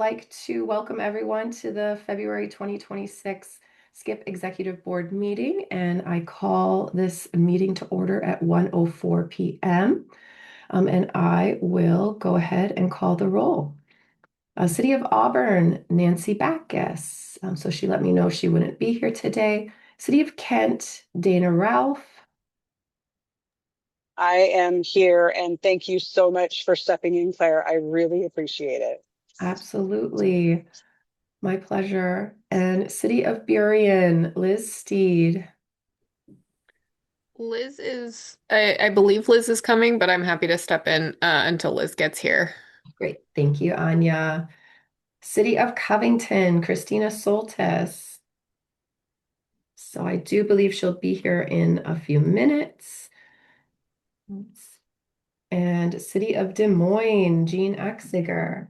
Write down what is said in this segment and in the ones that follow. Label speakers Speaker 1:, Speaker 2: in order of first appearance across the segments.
Speaker 1: like to welcome everyone to the February 2026 SKIP Executive Board meeting, and I call this meeting to order at 1:04 p.m. And I will go ahead and call the roll. City of Auburn, Nancy Backus. So she let me know she wouldn't be here today. City of Kent, Dana Ralph.
Speaker 2: I am here, and thank you so much for stepping in, Claire. I really appreciate it.
Speaker 1: Absolutely. My pleasure. And City of Burien, Liz Steed.
Speaker 3: I believe Liz is coming, but I'm happy to step in until Liz gets here.
Speaker 1: Great. Thank you, Anya. City of Covington, Christina Soltis. So I do believe she'll be here in a few minutes. And City of Des Moines, Jean Exiger.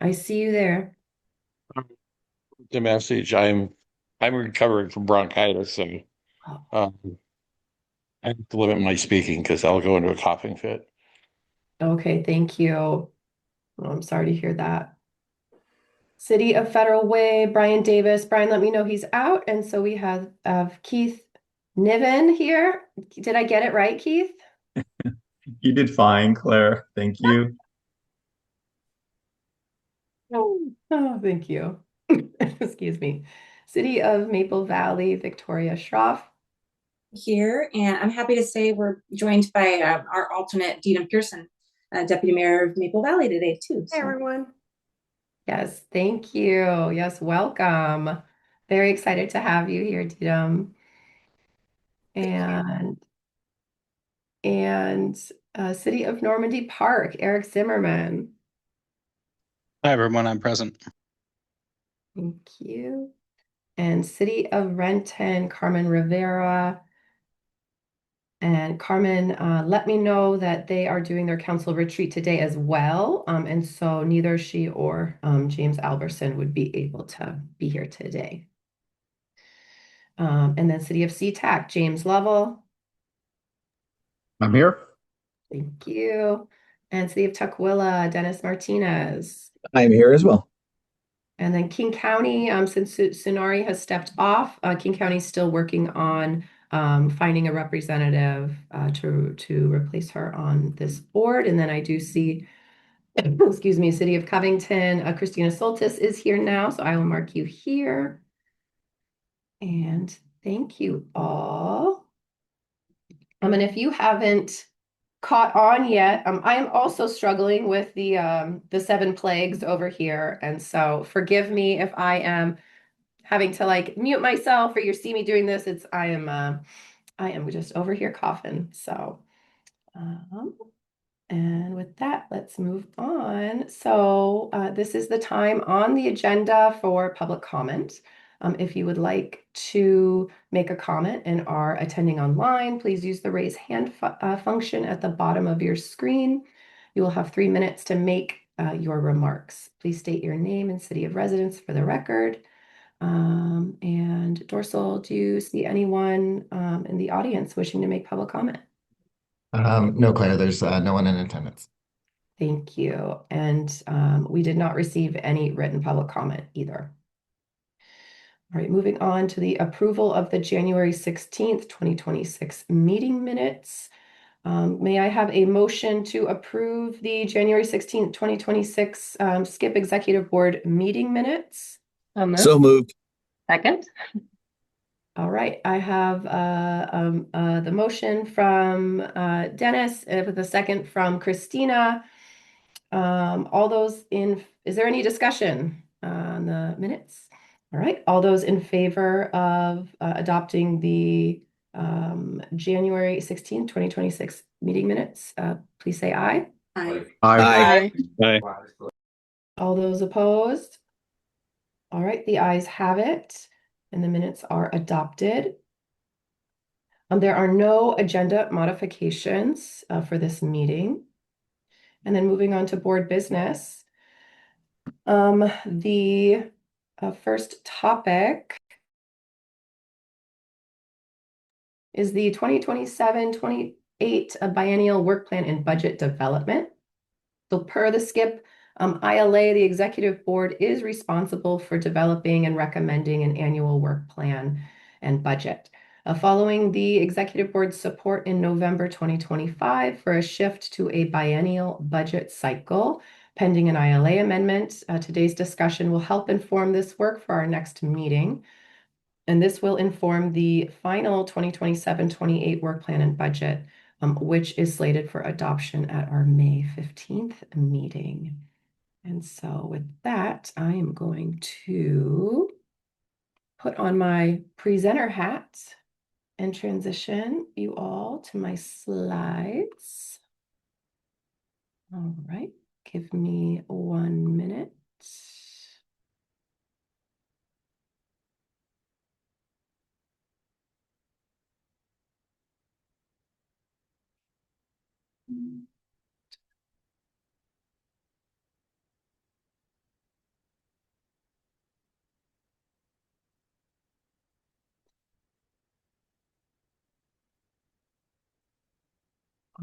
Speaker 1: I see you there.
Speaker 4: The message. I'm recovering from bronchitis, and um, I have to limit my speaking because I'll go into a coughing fit.
Speaker 1: Okay, thank you. Well, I'm sorry to hear that. City of Federal Way, Brian Davis. Brian let me know he's out. And so we have Keith Niven here. Did I get it right, Keith?
Speaker 5: You did fine, Claire. Thank you.
Speaker 1: Oh, thank you. Excuse me. City of Maple Valley, Victoria Schroff.
Speaker 6: Here, and I'm happy to say we're joined by our alternate, Dina Pearson, Deputy Mayor of Maple Valley today, too.
Speaker 1: Hi, everyone. Yes, thank you. Yes, welcome. Very excited to have you here, Dina. And City of Normandy Park, Eric Zimmerman.
Speaker 7: Hi, everyone. I'm present.
Speaker 1: Thank you. And City of Renton, Carmen Rivera. And Carmen let me know that they are doing their council retreat today as well. And so neither she or James Alberson would be able to be here today. And then City of SeaTac, James Lovell.
Speaker 5: I'm here.
Speaker 1: Thank you. And City of Tukwila, Dennis Martinez.
Speaker 8: I'm here as well.
Speaker 1: And then King County, since Sunari has stepped off, King County is still working on finding a representative to replace her on this board. And then I do see, excuse me, City of Covington, Christina Soltis is here now, so I will mark you here. And thank you all. And if you haven't caught on yet, I am also struggling with the 7 plagues over here, and so forgive me if I am having to like mute myself or you see me doing this. I am just over here coughing. So, and with that, let's move on. So this is the time on the agenda for public comment. If you would like to make a comment and are attending online, please use the raise hand function at the bottom of your screen. You will have 3 minutes to make your remarks. Please state your name and city of residence for the record. And Dorsal, do you see anyone in the audience wishing to make public comment?
Speaker 5: No, Claire, there's no one in attendance.
Speaker 1: Thank you. And we did not receive any written public comment either. All right, moving on to the approval of the January 16th, 2026 meeting minutes. May I have a motion to approve the January 16th, 2026 SKIP Executive Board meeting minutes?
Speaker 8: So moved.
Speaker 1: Second. All right, I have the motion from Dennis with a second from Christina. Is there any discussion on the minutes? All right, all those in favor of adopting the January 16, 2026 meeting minutes, please say aye.
Speaker 6: Aye.
Speaker 8: Aye.
Speaker 4: Aye.
Speaker 1: All those opposed? All right, the ayes have it, and the minutes are adopted. There are no agenda modifications for this meeting. And then moving on to board business. The first topic is the 2027-28 biennial work plan and budget development. So per the SKIP ILA, the executive board is responsible for developing and recommending an annual work plan and budget. Following the executive board's support in November 2025 for a shift to a biennial budget cycle, pending an ILA amendment, today's discussion will help inform this work for our next meeting. And this will inform the final 2027-28 work plan and budget, which is slated for adoption at our May 15th meeting. And so with that, I am going to put on my presenter hat and transition you all to my slides. All right, give me 1 minute.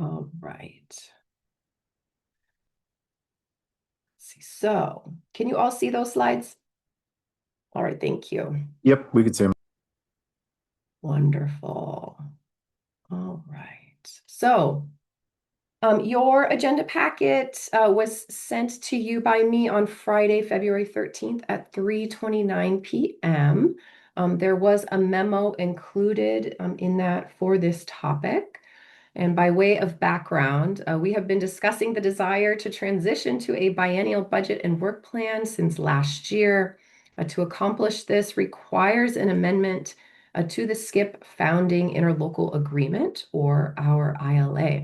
Speaker 1: All right. Let's see. So, can you all see those slides? All right, thank you.
Speaker 5: Yep, we could see him.
Speaker 1: Wonderful. All right. So, your agenda packet was sent to you by me on Friday, February 13th at 3:29 p.m. There was a memo included in that for this topic. And by way of background, we have been discussing the desire to transition to a biennial budget and work plan since last year. To accomplish this requires an amendment to the SKIP Founding Interlocal Agreement, or our ILA.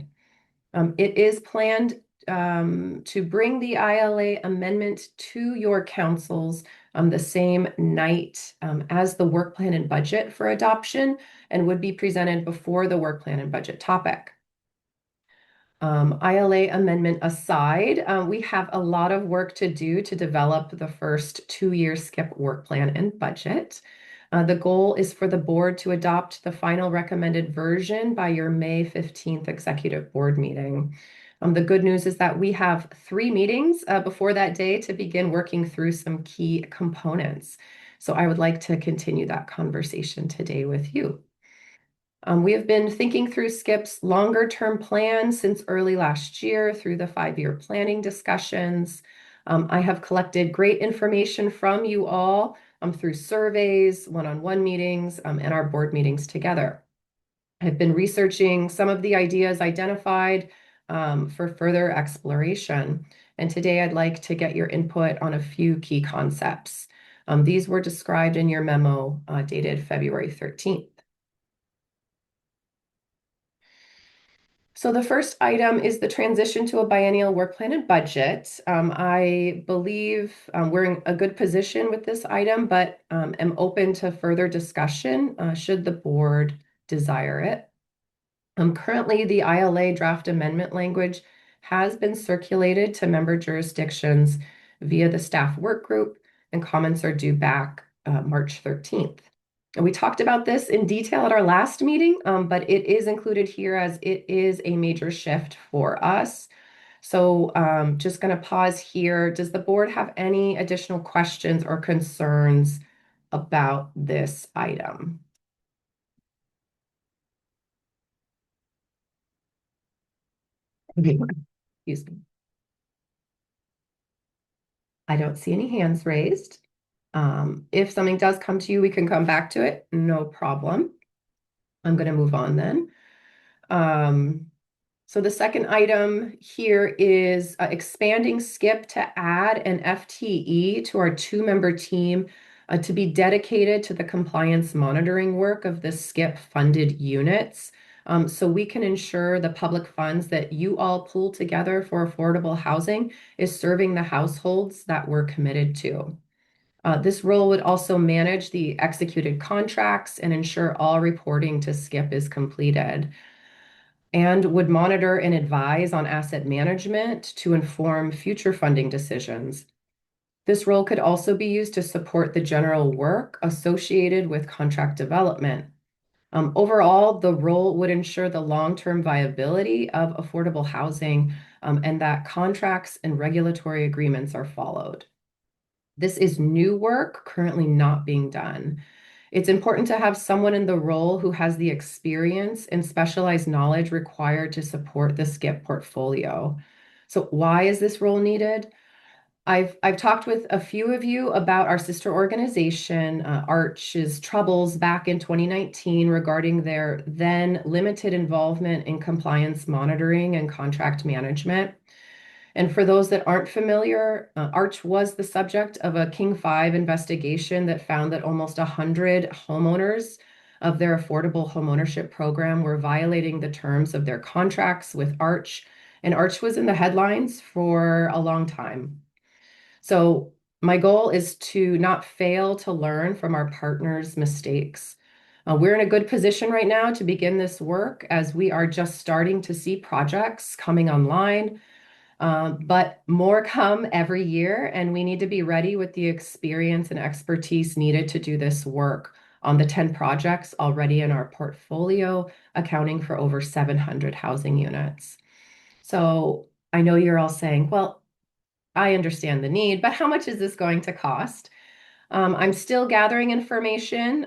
Speaker 1: It is planned to bring the ILA amendment to your councils the same night as the work plan and budget for adoption, and would be presented before the work plan and budget topic. ILA amendment aside, we have a lot of work to do to develop the first 2-year SKIP work plan and budget. The goal is for the board to adopt the final recommended version by your May 15th executive board meeting. The good news is that we have 3 meetings before that day to begin working through some key components. So I would like to continue that conversation today with you. We have been thinking through SKIP's longer-term plan since early last year through the 5-year planning discussions. I have collected great information from you all through surveys, one-on-one meetings, and our board meetings together. I've been researching some of the ideas identified for further exploration. And today I'd like to get your input on a few key concepts. These were described in your memo dated February 13th. So the first item is the transition to a biennial work plan and budget. I believe we're in a good position with this item, but am open to further discussion should the board desire it. Currently, the ILA draft amendment language has been circulated to member jurisdictions via the staff work group, and comments are due back March 13th. And we talked about this in detail at our last meeting, but it is included here as it is a major shift for us. So just going to pause here. Does the board have any additional questions or concerns about this item? Excuse me. I don't see any hands raised. If something does come to you, we can come back to it. No problem. I'm going to move on then. So the second item here is expanding SKIP to add an FTE to our 2-member team to be dedicated to the compliance monitoring work of the SKIP funded units. So we can ensure the public funds that you all pool together for affordable housing is serving the households that we're committed to. This role would also manage the executed contracts and ensure all reporting to SKIP is completed, and would monitor and advise on asset management to inform future funding decisions. This role could also be used to support the general work associated with contract development. Overall, the role would ensure the long-term viability of affordable housing, and that contracts and regulatory agreements are followed. This is new work currently not being done. It's important to have someone in the role who has the experience and specialized knowledge required to support the SKIP portfolio. So why is this role needed? I've talked with a few of you about our sister organization, Arch's troubles back in 2019 regarding their then limited involvement in compliance monitoring and contract management. And for those that aren't familiar, Arch was the subject of a King 5 investigation that found that almost 100 homeowners of their affordable homeownership program were violating the terms of their contracts with Arch. And Arch was in the headlines for a long time. So my goal is to not fail to learn from our partners' mistakes. We're in a good position right now to begin this work as we are just starting to see projects coming online. But more come every year, and we need to be ready with the experience and expertise needed to do this work on the 10 projects already in our portfolio, accounting for over 700 housing units. So I know you're all saying, well, I understand the need, but how much is this going to cost? I'm still gathering information,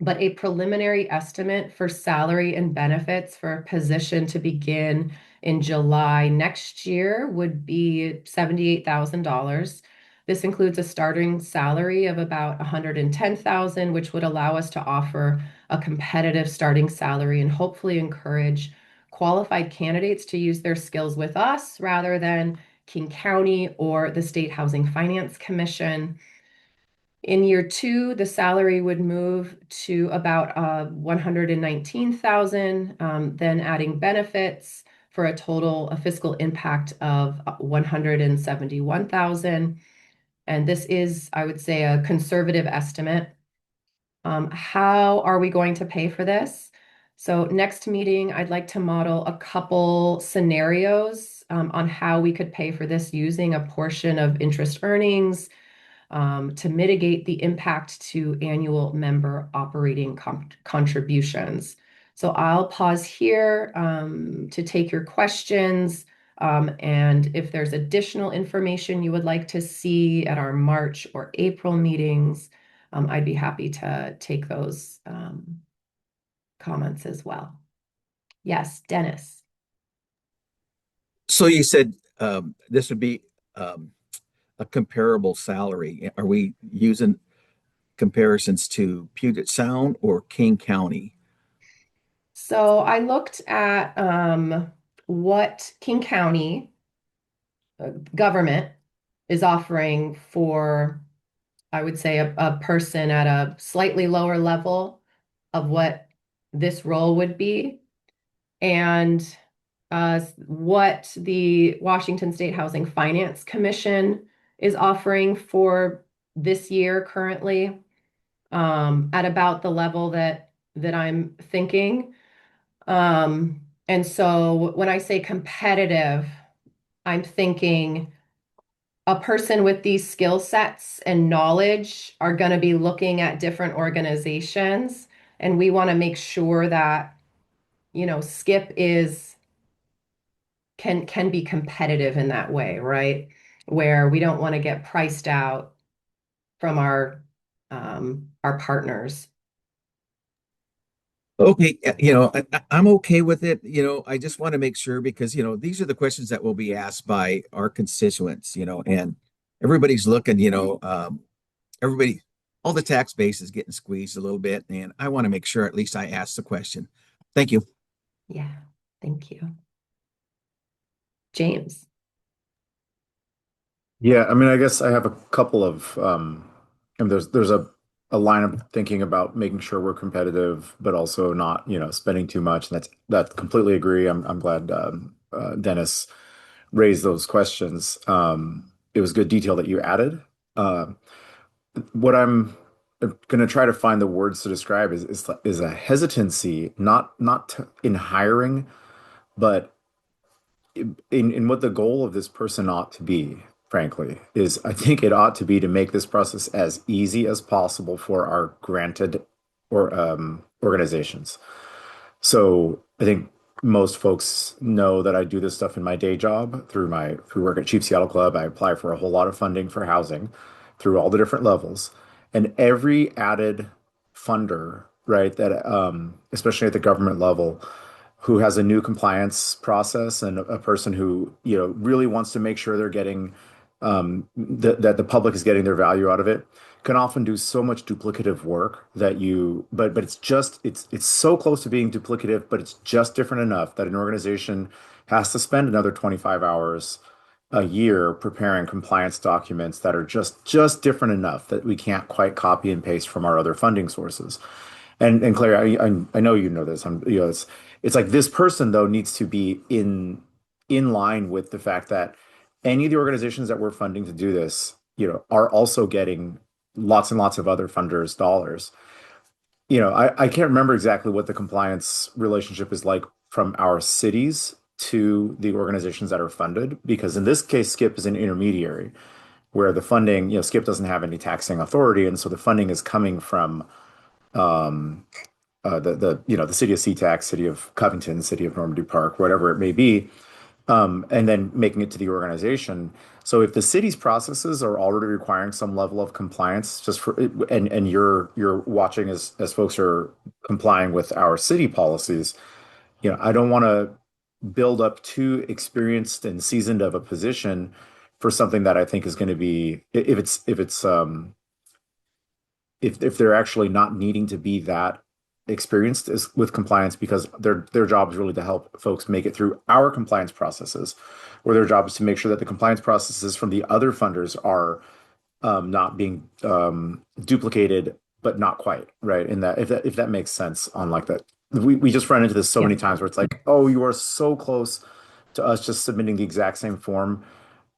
Speaker 1: but a preliminary estimate for salary and benefits for a position to begin in July next year would be $78,000. This includes a starting salary of about $110,000, which would allow us to offer a competitive starting salary and hopefully encourage qualified candidates to use their skills with us rather than King County or the State Housing Finance Commission. In year 2, the salary would move to about 119,000, then adding benefits for a fiscal impact of 171,000. And this is, I would say, a conservative estimate. How are we going to pay for this? So next meeting, I'd like to model a couple scenarios on how we could pay for this using a portion of interest earnings to mitigate the impact to annual member operating contributions. So I'll pause here to take your questions. And if there's additional information you would like to see at our March or April meetings, I'd be happy to take those comments as well. Yes, Dennis.
Speaker 8: So you said this would be a comparable salary. Are we using comparisons to Puget Sound or King County?
Speaker 1: So I looked at what King County government is offering for, I would say, a person at a slightly lower level of what this role would be, and what the Washington State Housing Finance Commission is offering for this year currently, at about the level that I'm thinking. And so when I say competitive, I'm thinking a person with these skill sets and knowledge are going to be looking at different organizations, and we want to make sure that, SKIP can be competitive in that way, right? Where we don't want to get priced out from our partners.
Speaker 8: Okay, I'm okay with it. I just want to make sure because, these are the questions that will be asked by our constituents, and everybody's looking, everybody, all the tax base is getting squeezed a little bit, and I want to make sure at least I ask the question. Thank you.
Speaker 1: Yeah, thank you. James.
Speaker 9: Yeah, I mean, I guess I have a couple of and there's a line of thinking about making sure we're competitive, but also not, spending too much. And that completely agree. I'm glad Dennis raised those questions. It was good detail that you added. What I'm going to try to find the words to describe is a hesitancy, in hiring, but in what the goal of this person ought to be, frankly, is I think it ought to be to make this process as easy as possible for our granted or organizations. So I think most folks know that I do this stuff in my day job through work at Chief Seattle Club. I apply for a whole lot of funding for housing through all the different levels. And every added funder, right, that especially at the government level, who has a new compliance process and a person who, really wants to make sure they're getting that the public is getting their value out of it, can often do so much duplicative work that but it's so close to being duplicative, but it's just different enough that an organization has to spend another 25 hours a year preparing compliance documents that are just different enough that we can't quite copy and paste from our other funding sources. And Claire, I know you know this. It's like this person though needs to be in line with the fact that any of the organizations that we're funding to do this, are also getting lots and lots of other funders' dollars. I can't remember exactly what the compliance relationship is like from our cities to the organizations that are funded, because in this case, Skip is an intermediary where the funding, Skip doesn't have any taxing authority, and so the funding is coming from um, the city of SeaTac, city of Covington, city of Normandy Park, whatever it may be, and then making it to the organization. So if the city's processes are already requiring some level of compliance, just for and you're watching as folks are complying with our city policies, I don't want to build up too experienced and seasoned of a position for something that I think is going to be if they're actually not needing to be that experienced with compliance, because their job is really to help folks make it through our compliance processes, or their job is to make sure that the compliance processes from the other funders are not being duplicated, but not quite right. In that, if that makes sense on like that, we just run into this so
Speaker 1: Yeah.
Speaker 9: many times where it's like, oh, you are so close to us just submitting the exact same form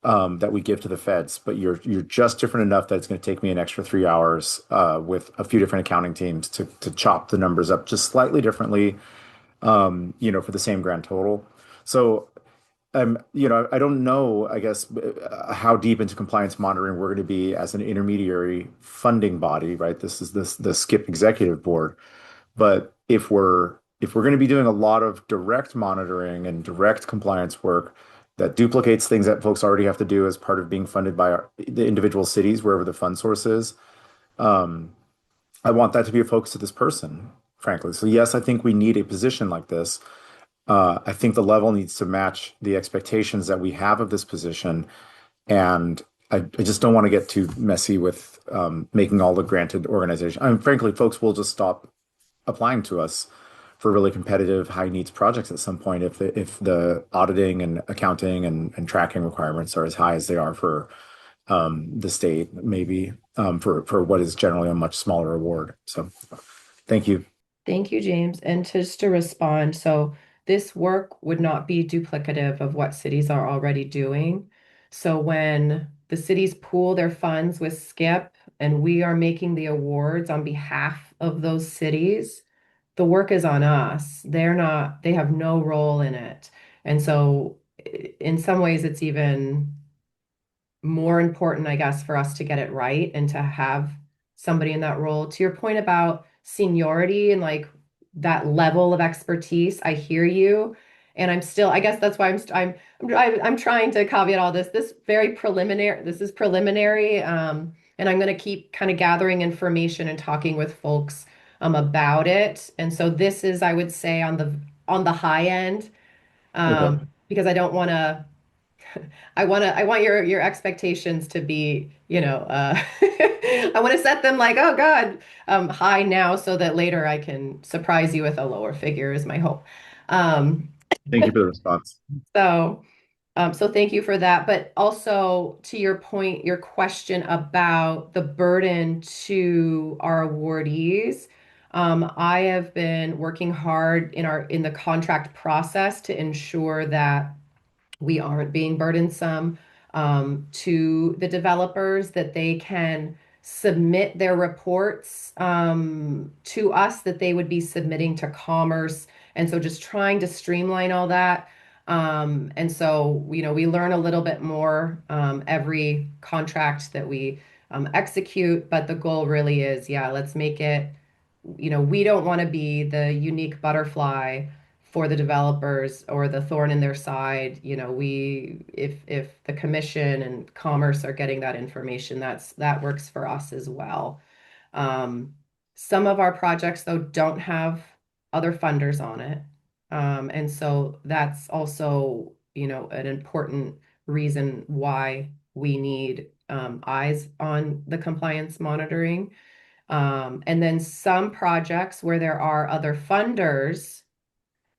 Speaker 9: that we give to the feds, but you're just different enough that it's going to take me an extra 3 hours with a few different accounting teams to chop the numbers up just slightly differently, for the same grand total. So, I don't know, I guess, how deep into compliance monitoring we're going to be as an intermediary funding body, right? This is the SKIP Executive Board. But if we're going to be doing a lot of direct monitoring and direct compliance work that duplicates things that folks already have to do as part of being funded by the individual cities, wherever the fund source is, um, I want that to be a focus of this person, frankly. So yes, I think we need a position like this. I think the level needs to match the expectations that we have of this position, and I just don't want to get too messy with making all the granted organization. I mean, frankly, folks will just stop applying to us for really competitive high needs projects at some point if the auditing and accounting and tracking requirements are as high as they are for the state, maybe for what is generally a much smaller award. So thank you.
Speaker 1: Thank you, James. And just to respond, so this work would not be duplicative of what cities are already doing. So when the cities pool their funds with SKIP and we are making the awards on behalf of those cities, the work is on us. They have no role in it. And so in some ways, it's even more important, I guess, for us to get it right and to have somebody in that role. To your point about seniority and like that level of expertise, I hear you. And I'm still, I guess that's why I'm trying to caveat all this. This is preliminary. And I'm going to keep kind of gathering information and talking with folks about it. And so this is, I would say, on the high end,
Speaker 9: Okay.
Speaker 1: because I don't want to I want your expectations to be, I want to set them like, oh God, high now so that later I can surprise you with a lower figure is my hope. Um,
Speaker 9: Thank you for the response.
Speaker 1: so so thank you for that. But also to your point, your question about the burden to our awardees. I have been working hard in the contract process to ensure that we aren't being burdensome to the developers, that they can submit their reports to us that they would be submitting to Commerce. And so just trying to streamline all that. And so, we learn a little bit more every contract that we execute, but the goal really is, yeah, let's make it we don't want to be the unique butterfly for the developers or the thorn in their side. If the commission and commerce are getting that information, that works for us as well. Some of our projects, though, don't have other funders on it. And so that's also, an important reason why we need eyes on the compliance monitoring. And then some projects where there are other funders,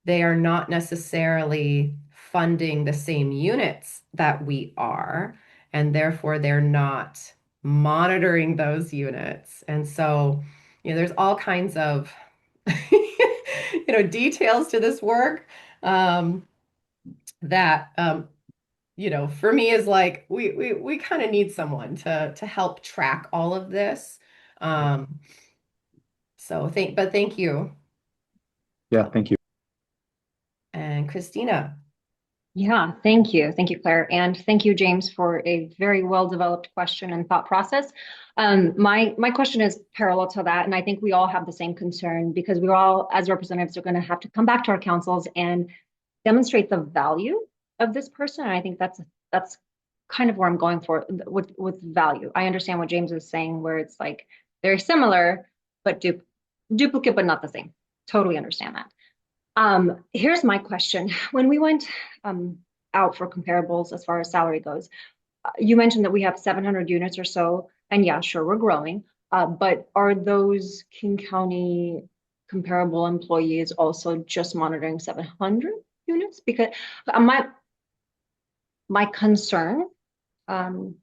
Speaker 1: they are not necessarily funding the same units that we are, and therefore they're not monitoring those units. And so, there's all kinds of, details to this work that, for me is like, we kind of need someone to help track all of this. But thank you.
Speaker 9: Yeah, thank you.
Speaker 1: And Christina.
Speaker 10: Yeah, thank you. Thank you, Claire. And thank you, James, for a very well-developed question and thought process. My question is parallel to that, and I think we all have the same concern because we all, as representatives, are going to have to come back to our councils and demonstrate the value of this person. And I think that's kind of where I'm going for with value. I understand what James is saying, where it's like very similar, but duplicate, but not the same. Totally understand that. Here's my question. When we went out for comparables as far as salary goes, you mentioned that we have 700 units or so, and yeah, sure, we're growing. But are those King County comparable employees also just monitoring 700 units? Because my concern and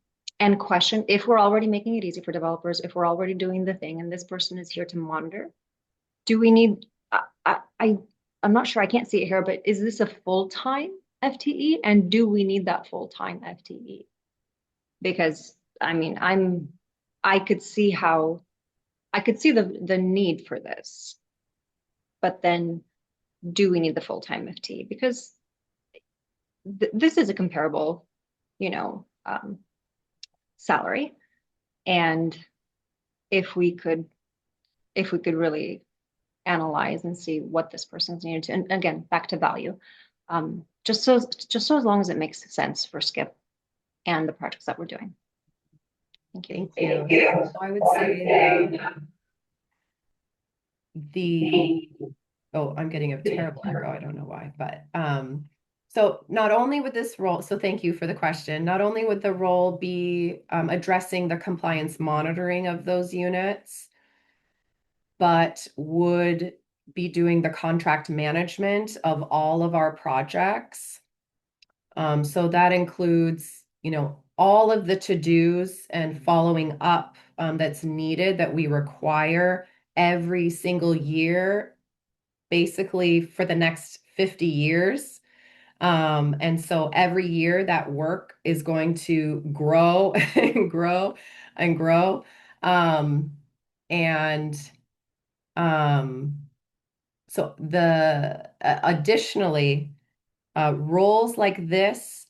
Speaker 10: question, if we're already making it easy for developers, if we're already doing the thing, and this person is here to monitor, do we need? I'm not sure, I can't see it here, but is this a full-time FTE? And do we need that full-time FTE? Because I mean, I could see the need for this, but then do we need the full-time FTE? Because this is a comparable, salary. And if we could really analyze and see what this person's needed to, and again, back to value, just so as long as it makes sense for Skip and the projects that we're doing. Thank you.
Speaker 1: Thank you. So I would say I'm getting a terrible echo. I don't know why, but so not only would this role, so thank you for the question, not only would the role be addressing the compliance monitoring of those units, but would be doing the contract management of all of our projects. So that includes, all of the to-dos and following up that's needed that we require every single year, basically for the next 50 years. And so every year that work is going to grow and grow and grow. So additionally, roles like this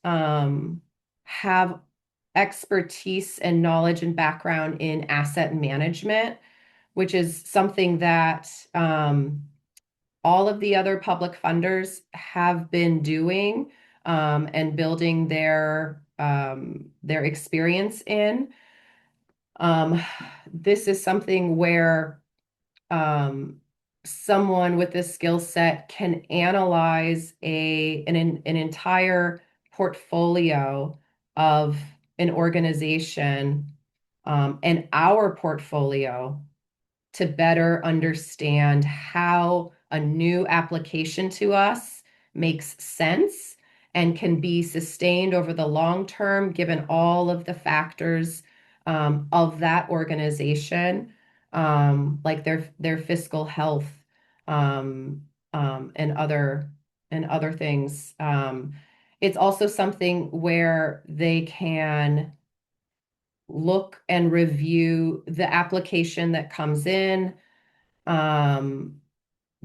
Speaker 1: have expertise and knowledge and background in asset management, which is something that all of the other public funders have been doing and building their experience in. This is something where someone with this skill set can analyze an entire portfolio of an organization and our portfolio to better understand how a new application to us makes sense and can be sustained over the long term, given all of the factors of that organization, like their fiscal health and other things. It's also something where they can look and review the application that comes in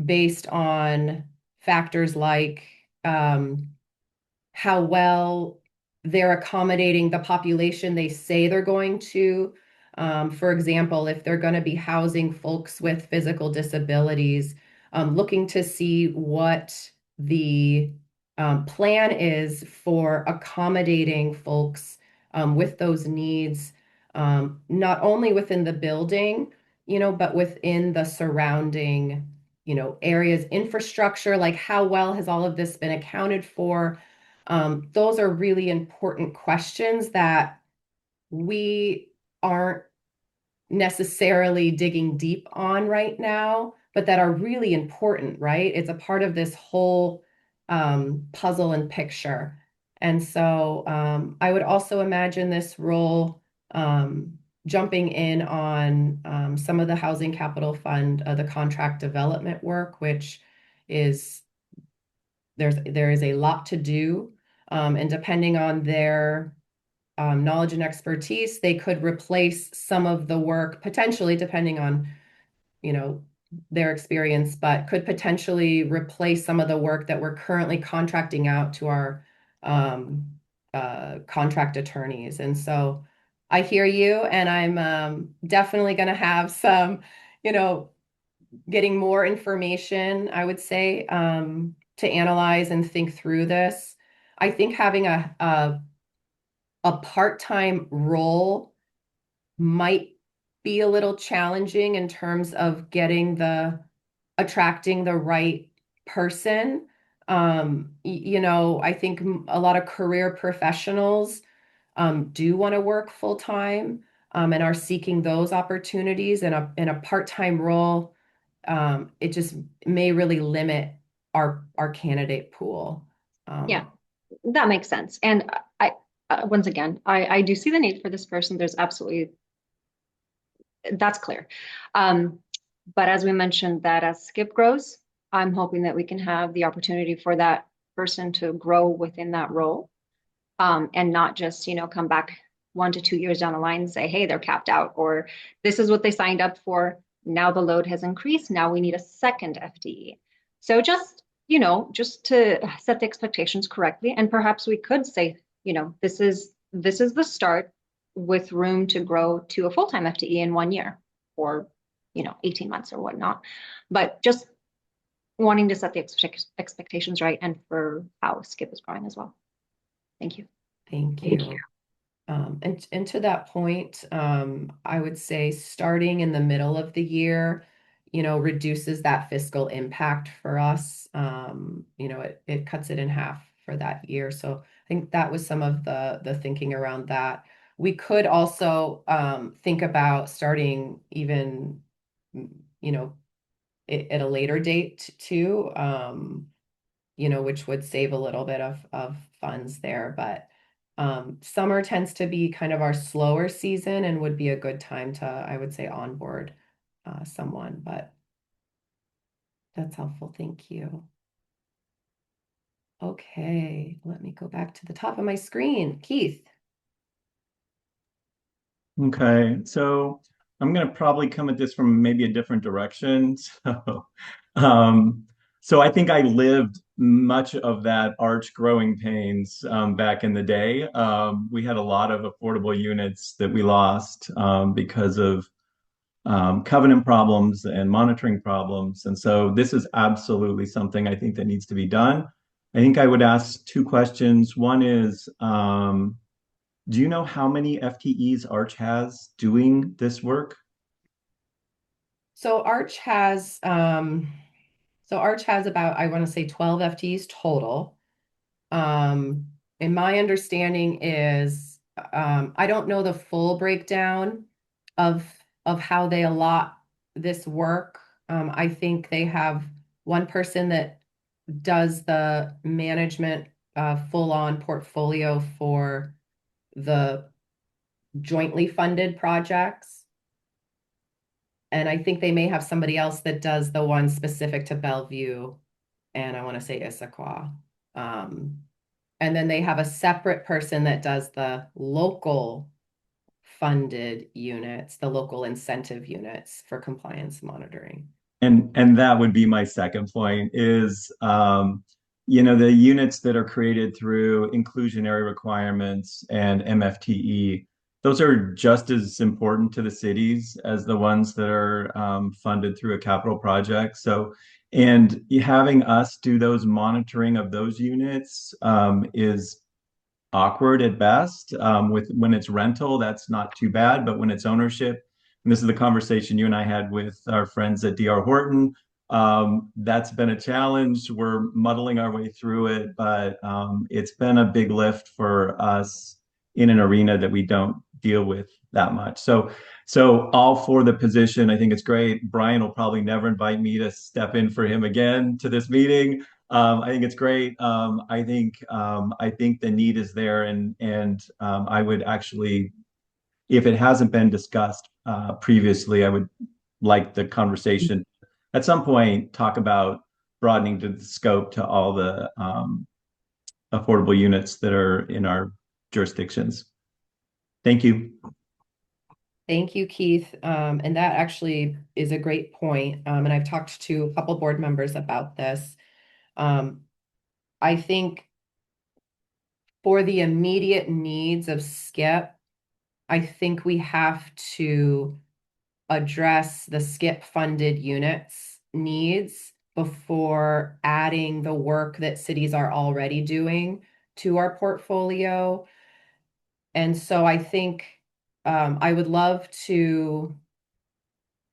Speaker 1: based on factors like how well they're accommodating the population they say they're going to For example, if they're going to be housing folks with physical disabilities, looking to see what the plan is for accommodating folks with those needs, not only within the building, but within the surrounding, areas, infrastructure, like how well has all of this been accounted for? Those are really important questions that we aren't necessarily digging deep on right now, but that are really important, right? It's a part of this whole puzzle and picture. And so I would also imagine this role jumping in on some of the Housing Capital Fund, the contract development work, which is there is a lot to do. And depending on their knowledge and expertise, they could replace some of the work potentially, depending on, their experience, but could potentially replace some of the work that we're currently contracting out to our contract attorneys. And so I hear you, and I'm definitely going to have some, getting more information, I would say, to analyze and think through this. I think having a part-time role might be a little challenging in terms of attracting the right person. I think a lot of career professionals do want to work full-time and are seeking those opportunities in a part-time role. It just may really limit our candidate pool.
Speaker 10: Yeah, that makes sense. And once again, I do see the need for this person. There's absolutely, that's clear. But as we mentioned, that as Skip grows, I'm hoping that we can have the opportunity for that person to grow within that role, and not just, come back 1 to 2 years down the line and say, hey, they're capped out, or this is what they signed up for. Now the load has increased. Now we need a second FTE. So just to set the expectations correctly, and perhaps we could say, this is the start with room to grow to a full-time FTE in 1 year, or 18 months or whatnot. But just wanting to set the expectations right, and for how Skip is growing as well. Thank you.
Speaker 1: Thank you. And to that point, I would say starting in the middle of the year, reduces that fiscal impact for us. It cuts it in half for that year. So I think that was some of the thinking around that. We could also think about starting even, at a later date too, which would save a little bit of funds there. But summer tends to be kind of our slower season and would be a good time to, I would say, onboard someone. But that's helpful. Thank you. Okay, let me go back to the top of my screen. Keith.
Speaker 5: Okay, so I'm going to probably come at this from maybe a different direction. So I think I lived much of that arch growing pains back in the day. We had a lot of affordable units that we lost because of covenant problems and monitoring problems. And so this is absolutely something I think that needs to be done. I think I would ask 2 questions. One is, do you know how many FTEs Arch has doing this work?
Speaker 1: So Arch has about, I want to say, 12 FTEs total. And my understanding is, I don't know the full breakdown of how they allot this work. I think they have one person that does the management full-on portfolio for the jointly funded projects. And I think they may have somebody else that does the one specific to Bellevue, and I want to say Issaquah. And then they have a separate person that does the local funded units, the local incentive units for compliance monitoring.
Speaker 5: And that would be my second point is, the units that are created through inclusionary requirements and MFTE, those are just as important to the cities as the ones that are funded through a capital project. So, and having us do those monitoring of those units is awkward at best. With when it's rental, that's not too bad, but when it's ownership, and this is the conversation you and I had with our friends at DR Horton, that's been a challenge. We're muddling our way through it, but it's been a big lift for us in an arena that we don't deal with that much. So all for the position. I think it's great. Brian will probably never invite me to step in for him again to this meeting. I think it's great. I think the need is there, and I would actually, if it hasn't been discussed previously, I would like the conversation at some point talk about broadening the scope to all the affordable units that are in our jurisdictions. Thank you.
Speaker 1: Thank you, Keith. And that actually is a great point. And I've talked to a couple board members about this. I think for the immediate needs of SKIP, I think we have to address the SKIP funded units needs before adding the work that cities are already doing to our portfolio. And so I think I would love to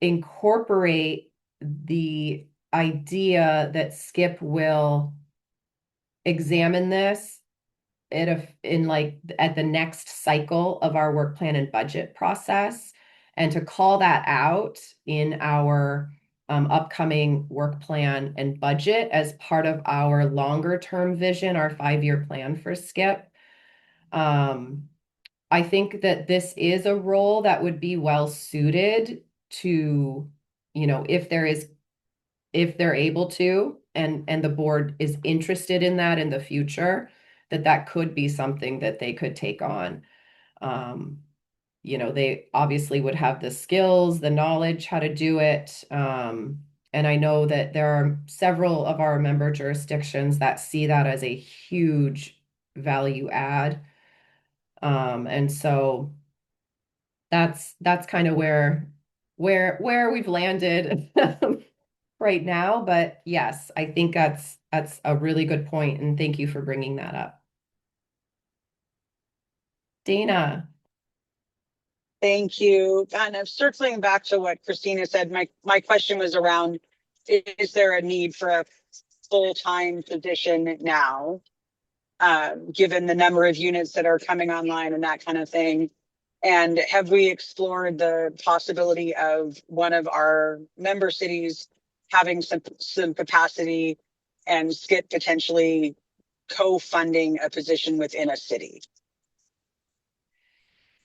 Speaker 1: incorporate the idea that SKIP will examine this at the next cycle of our work plan and budget process, and to call that out in our upcoming work plan and budget as part of our longer term vision, our 5-year plan for SKIP. I think that this is a role that would be well suited to, if they're able to, and the board is interested in that in the future, that could be something that they could take on. They obviously would have the skills, the knowledge, how to do it. And I know that there are several of our member jurisdictions that see that as a huge value add. And so that's kind of where we've landed right now. But yes, I think that's a really good point, and thank you for bringing that up. Dana.
Speaker 2: Thank you. Kind of circling back to what Christina said, my question was around, is there a need for a full-time position now, given the number of units that are coming online and that kind of thing? And have we explored the possibility of one of our member cities having some capacity and SKIP potentially co-funding a position within a city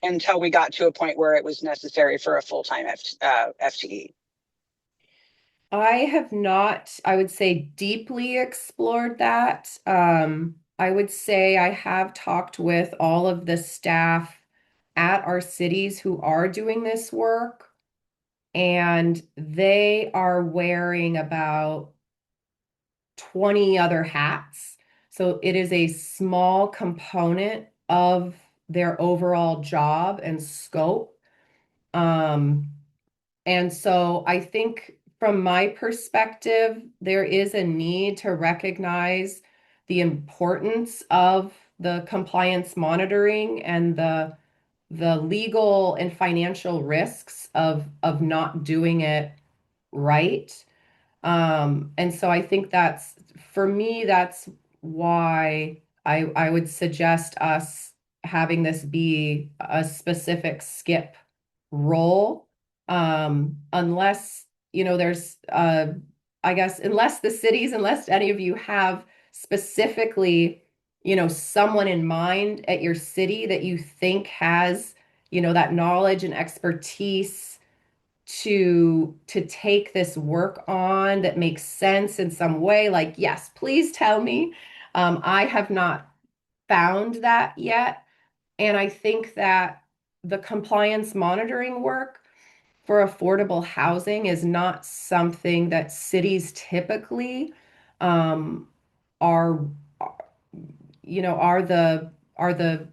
Speaker 2: until we got to a point where it was necessary for a full-time FTE?
Speaker 1: I have not, I would say, deeply explored that. I would say I have talked with all of the staff at our cities who are doing this work, and they are wearing about 20 other hats. So it is a small component of their overall job and scope. And so I think from my perspective, there is a need to recognize the importance of the compliance monitoring and the legal and financial risks of not doing it right. And so I think for me, that's why I would suggest us having this be a specific SKIP role. Unless, there's, I guess, unless any of you have specifically, someone in mind at your city that you think has, that knowledge and expertise to take this work on that makes sense in some way, like, yes, please tell me. I have not found that yet. And I think that the compliance monitoring work for affordable housing is not something that cities typically um, are, are the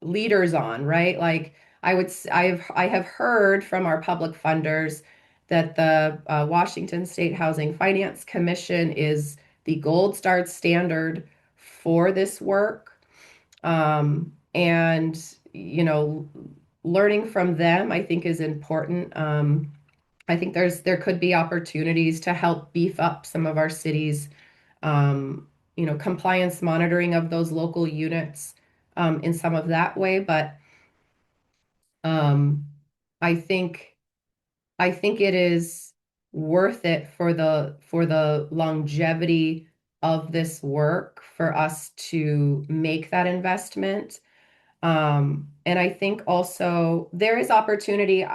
Speaker 1: leaders on, right? Like, I have heard from our public funders that the Washington State Housing Finance Commission is the gold star standard for this work. And, learning from them, I think, is important. I think there could be opportunities to help beef up some of our cities, compliance monitoring of those local units in some of that way. But um, I think it is worth it for the longevity of this work for us to make that investment. And I think also there is opportunity,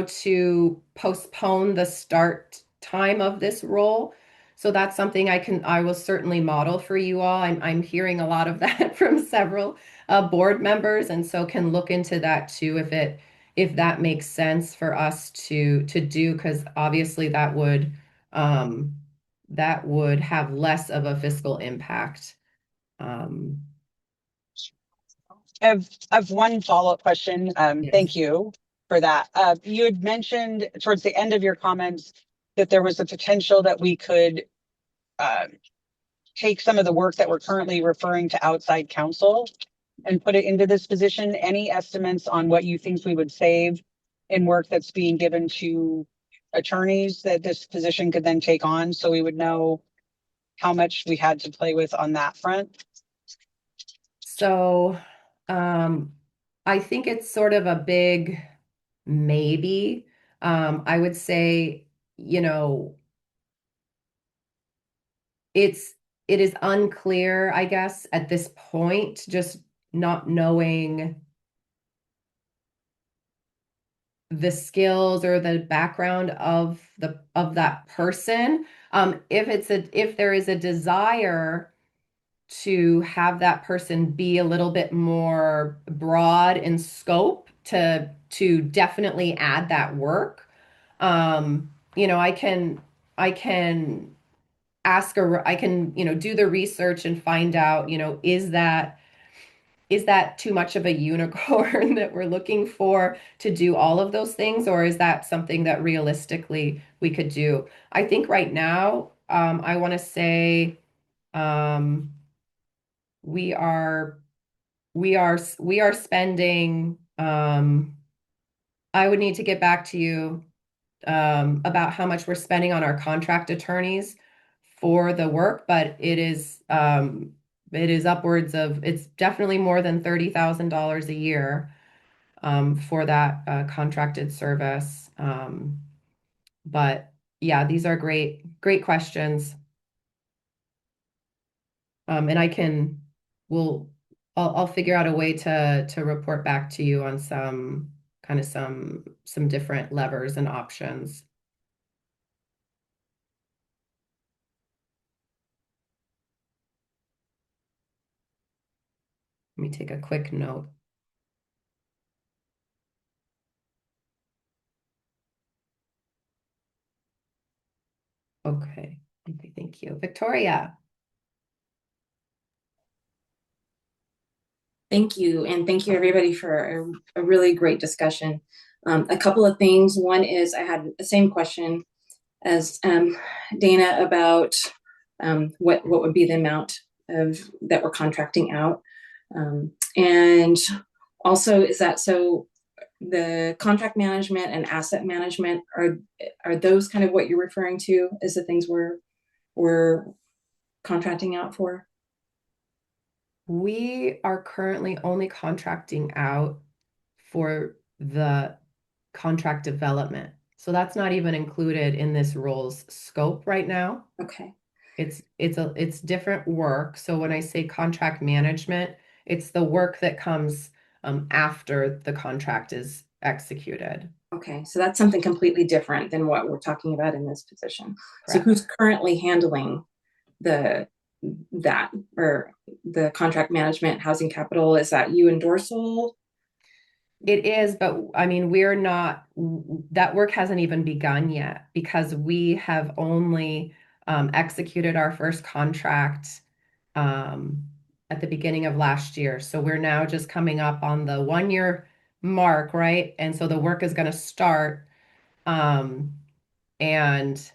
Speaker 1: to postpone the start time of this role. So that's something I will certainly model for you all. I'm hearing a lot of that from several board members, and so can look into that too if that makes sense for us to do, because obviously um, that would have less of a fiscal impact.
Speaker 2: I have one follow-up question.
Speaker 1: Yes.
Speaker 2: Thank you for that. You had mentioned towards the end of your comments that there was a potential that we could take some of the work that we're currently referring to outside counsel and put it into this position. Any estimates on what you think we would save in work that's being given to attorneys that this position could then take on, so we would know how much we had to play with on that front?
Speaker 1: So, I think it's sort of a big maybe. I would say, it is unclear, I guess, at this point, just not knowing the skills or the background of that person. If there is a desire to have that person be a little bit more broad in scope to definitely add that work. I can I can, do the research and find out, is that too much of a unicorn that we're looking for to do all of those things, or is that something that realistically we could do? I think right now, I want to say, um, we are spending, I would need to get back to you about how much we're spending on our contract attorneys for the work, but it is upwards of, it's definitely more than $30,000 a year for that contracted service. But yeah, these are great questions. And I'll figure out a way to report back to you on some different levers and options. Let me take a quick note. Okay, thank you. Victoria.
Speaker 6: Thank you, and thank you everybody for a really great discussion. A couple of things. One is I had the same question as Dana about what would be the amount of that we're contracting out, and also is that so the contract management and asset management are those kind of what you're referring to as the things we're contracting out for?
Speaker 1: We are currently only contracting out for the contract development. So that's not even included in this role's scope right now.
Speaker 6: Okay.
Speaker 1: It's different work. So when I say contract management, it's the work that comes after the contract is executed.
Speaker 6: Okay, so that's something completely different than what we're talking about in this position. So
Speaker 1: Correct.
Speaker 6: who's currently handling that or the contract management, housing capital? Is that you and Dorsal?
Speaker 1: It is, but I mean, that work hasn't even begun yet because we have only executed our first contract at the beginning of last year. So we're now just coming up on the 1 year mark, right? And so the work is going to start. Um, and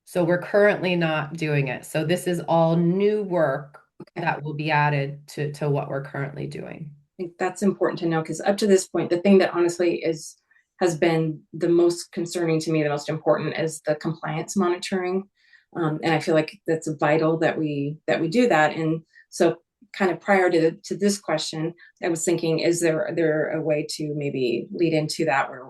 Speaker 1: so we're currently not doing it. So this is all new work
Speaker 6: Okay.
Speaker 1: that will be added to what we're currently doing.
Speaker 6: I think that's important to know because up to this point, the thing that honestly has been the most concerning to me, the most important, is the compliance monitoring, and I feel like that's vital that we do that. And so, kind of prior to this question, I was thinking, is there a way to maybe lead into that where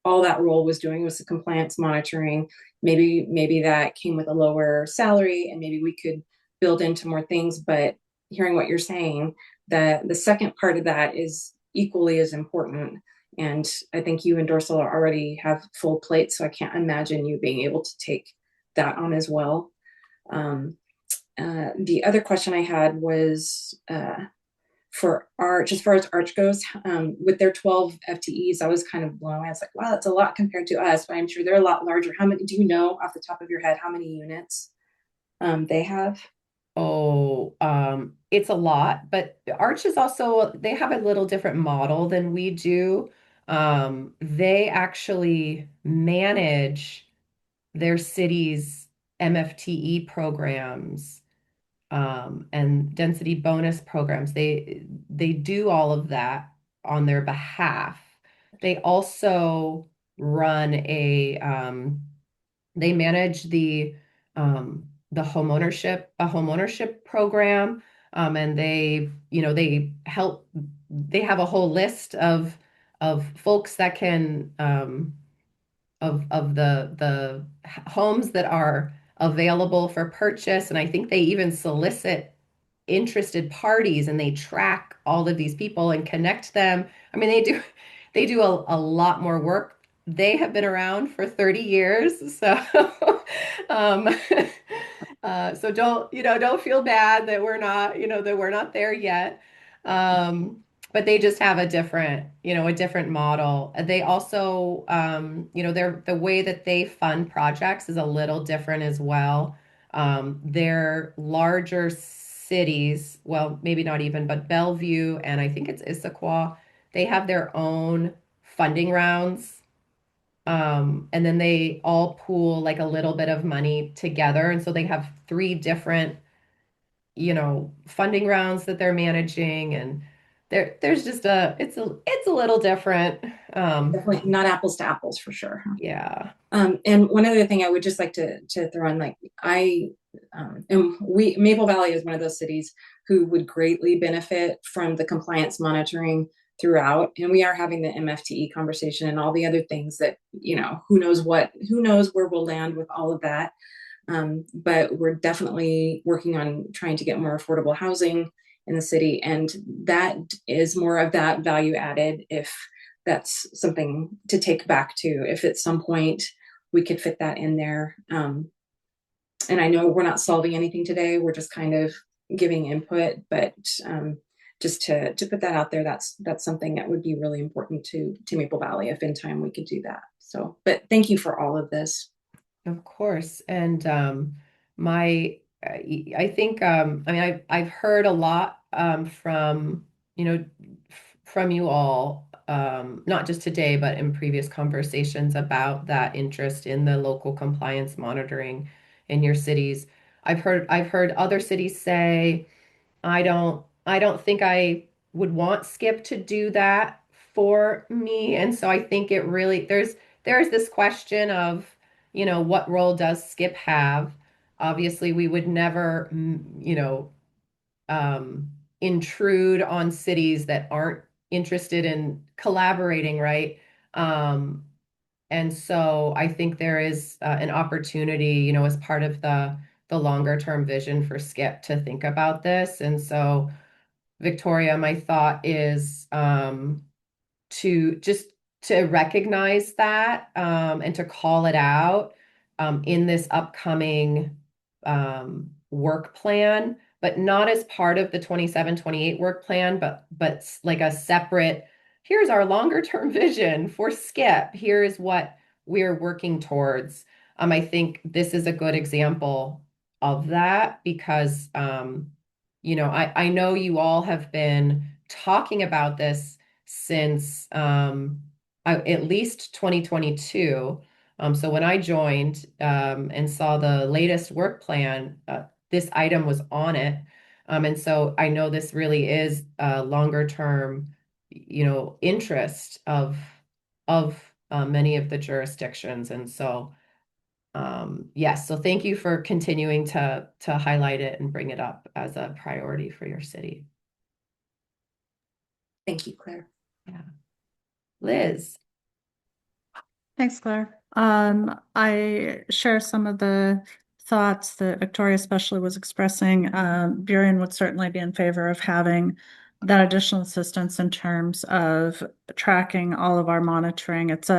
Speaker 6: all that role was doing was the compliance monitoring? Maybe that came with a lower salary, and maybe we could build into more things. But hearing what you're saying, the second part of that is equally as important. And I think you and Dorsal already have full plates, so I can't imagine you being able to take that on as well. The other question I had was for Arch, as far as Arch goes, with their 12 FTEs, I was kind of blown away. I was like, wow, that's a lot compared to us, but I'm sure they're a lot larger. How many, do you know off the top of your head how many units they have?
Speaker 1: Oh, it's a lot, but Arch is also, they have a little different model than we do. They actually manage their city's MFTE programs, and density bonus programs. They do all of that on their behalf. They also run they manage the homeownership program, and they help. They have a whole list of folks that can of the homes that are available for purchase, and I think they even solicit interested parties and they track all of these people and connect them. I mean, they do a lot more work. They have been around for 30 years, so um, so don't feel bad that we're not there yet. But they just have a different model. They also, the way that they fund projects is a little different as well. They're larger cities, well, maybe not even, but Bellevue and I think it's Issaquah, they have their own funding rounds. And then they all pool like a little bit of money together. And so they have three different, funding rounds that they're managing. And there's just it's a little different.
Speaker 6: Definitely not apples to apples for sure.
Speaker 1: Yeah.
Speaker 6: And one other thing I would just like to throw in, like and Maple Valley is one of those cities who would greatly benefit from the compliance monitoring throughout. And we are having the MFTE conversation and all the other things that, who knows where we'll land with all of that. But we're definitely working on trying to get more affordable housing in the city. And that is more of that value added, if that's something to take back to, if at some point we could fit that in there. And I know we're not solving anything today, we're just kind of giving input, but just to put that out there, that's something that would be really important to Maple Valley, if in time we could do that. So, but thank you for all of this.
Speaker 1: Of course. And I think, I mean, I've heard a lot from, from you all, not just today, but in previous conversations about that interest in the local compliance monitoring in your cities. I've heard other cities say, I don't think I would want Skip to do that for me. And so I think it really there's this question of, what role does Skip have? Obviously, we would never, intrude on cities that aren't interested in collaborating, right? Um, and so I think there is an opportunity, as part of the longer term vision for Skip to think about this. And so Victoria, my thought is to just to recognize that, and to call it out in this upcoming work plan, but not as part of the 27-28 work plan, but like a separate, here's our longer term vision for Skip. Here is what we're working towards. I think this is a good example of that because I know you all have been talking about this since at least 2022. So when I joined and saw the latest work plan, this item was on it. And so I know this really is a longer term, interest of many of the jurisdictions. And so yes, so thank you for continuing to highlight it and bring it up as a priority for your city.
Speaker 6: Thank you, Claire.
Speaker 1: Yeah. Liz.
Speaker 11: Thanks, Claire. I share some of the thoughts that Victoria especially was expressing. Burien would certainly be in favor of having that additional assistance in terms of tracking all of our monitoring. It's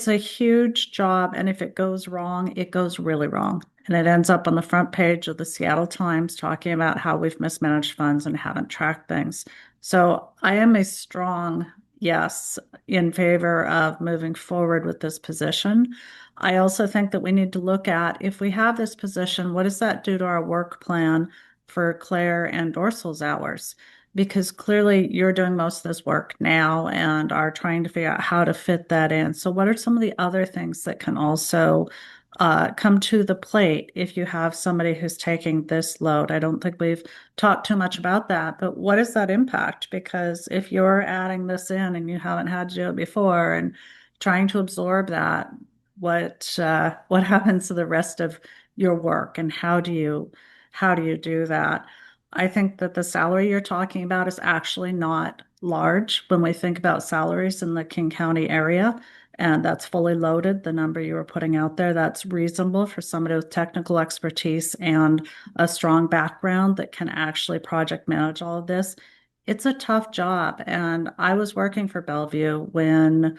Speaker 11: a huge job, and if it goes wrong, it goes really wrong. And it ends up on the front page of the Seattle Times talking about how we've mismanaged funds and haven't tracked things. So I am a strong yes in favor of moving forward with this position. I also think that we need to look at, if we have this position, what does that do to our work plan for Claire and Dorsal's hours? Because clearly you're doing most of this work now and are trying to figure out how to fit that in. So what are some of the other things that can also come to the plate if you have somebody who's taking this load? I don't think we've talked too much about that, but what is that impact? Because if you're adding this in and you haven't had to do it before and trying to absorb that, what happens to the rest of your work, and how do you do that? I think that the salary you're talking about is actually not large when we think about salaries in the King County area, and that's fully loaded. The number you were putting out there, that's reasonable for somebody with technical expertise and a strong background that can actually project manage all of this. It's a tough job, and I was working for Bellevue when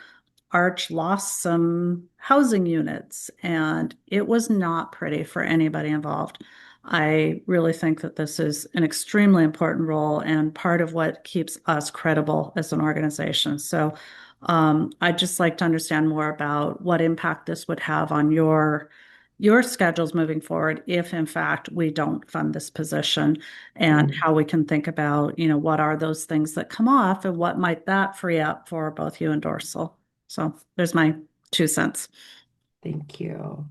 Speaker 11: Arch lost some housing units, and it was not pretty for anybody involved. I really think that this is an extremely important role and part of what keeps us credible as an organization. So I'd just like to understand more about what impact this would have on your schedules moving forward if in fact we don't fund this position, and how we can think about, what are those things that come off and what might that free up for both you and Dorsal. So there's my 2 cents.
Speaker 1: Thank you.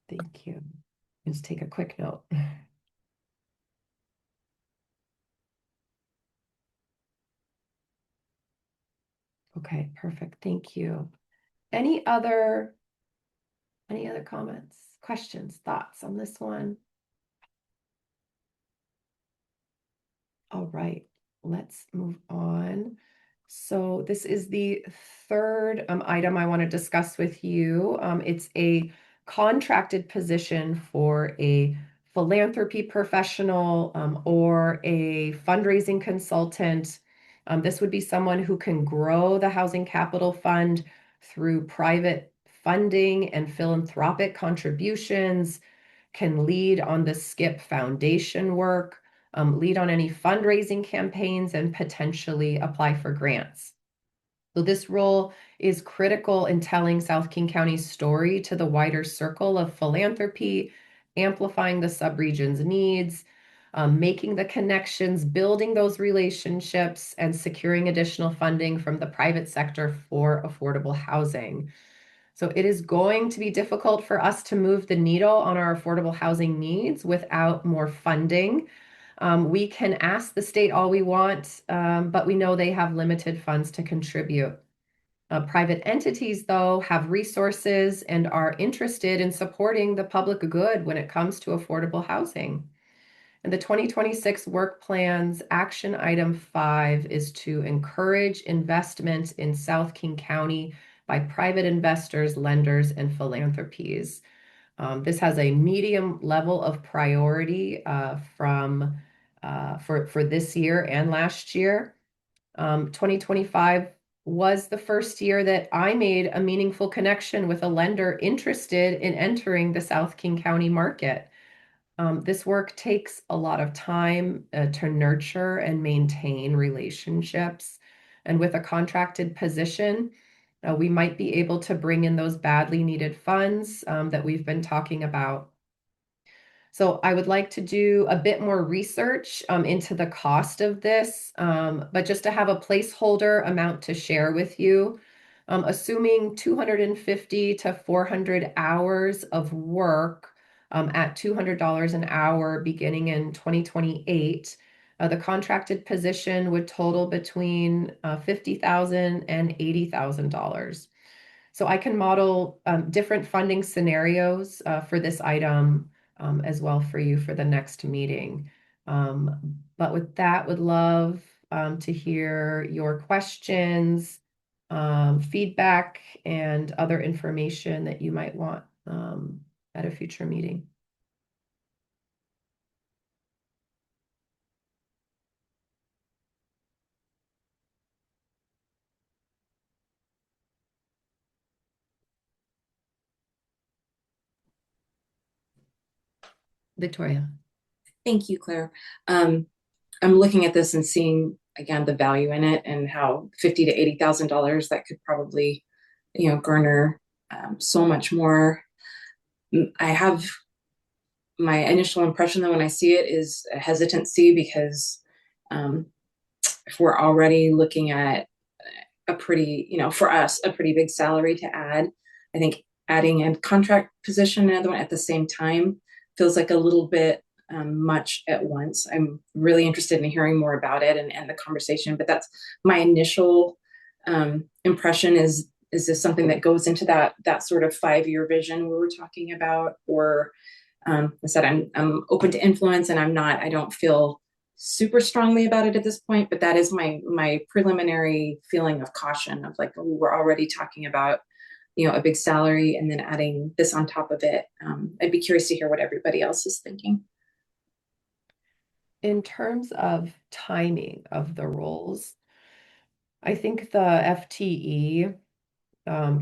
Speaker 1: Thank you. Just take a quick note. Okay, perfect. Thank you. Any other comments, questions, thoughts on this one? All right, let's move on. So this is the third item I want to discuss with you. It's a contracted position for a philanthropy professional or a fundraising consultant. This would be someone who can grow the Housing Capital Fund through private funding and philanthropic contributions, can lead on the SKIP Foundation work, lead on any fundraising campaigns, and potentially apply for grants. So this role is critical in telling South King County's story to the wider circle of philanthropy, amplifying the subregion's needs, making the connections, building those relationships, and securing additional funding from the private sector for affordable housing. So it is going to be difficult for us to move the needle on our affordable housing needs without more funding. We can ask the state all we want, but we know they have limited funds to contribute. Private entities, though, have resources and are interested in supporting the public good when it comes to affordable housing. And the 2026 work plan's action item 5 is to encourage investment in South King County by private investors, lenders, and philanthropies. This has a medium level of priority for this year and last year. 2025 was the first year that I made a meaningful connection with a lender interested in entering the South King County market. This work takes a lot of time to nurture and maintain relationships. And with a contracted position, we might be able to bring in those badly needed funds that we've been talking about. So I would like to do a bit more research into the cost of this, but just to have a placeholder amount to share with you. Assuming 250 to 400 hours of work at $200 an hour beginning in 2028, the contracted position would total between $50,000 and $80,000. So I can model different funding scenarios for this item as well for you for the next meeting. But with that, would love to hear your questions, feedback, and other information that you might want at a future meeting. Victoria.
Speaker 6: Thank you, Claire. I'm looking at this and seeing again the value in it and how $50,000 to $80,000 that could probably, garner so much more. I have my initial impression that when I see it is a hesitancy because if we're already looking at a pretty, for us, a pretty big salary to add, I think adding a contract position, another one at the same time feels like a little bit much at once. I'm really interested in hearing more about it and the conversation, but that's my initial impression is this something that goes into that sort of 5-year vision we were talking about? Or I said, I'm open to influence and I don't feel super strongly about it at this point, but that is my preliminary feeling of caution of like, oh, we're already talking about, a big salary and then adding this on top of it. I'd be curious to hear what everybody else is thinking.
Speaker 1: In terms of timing of the roles, I think the FTE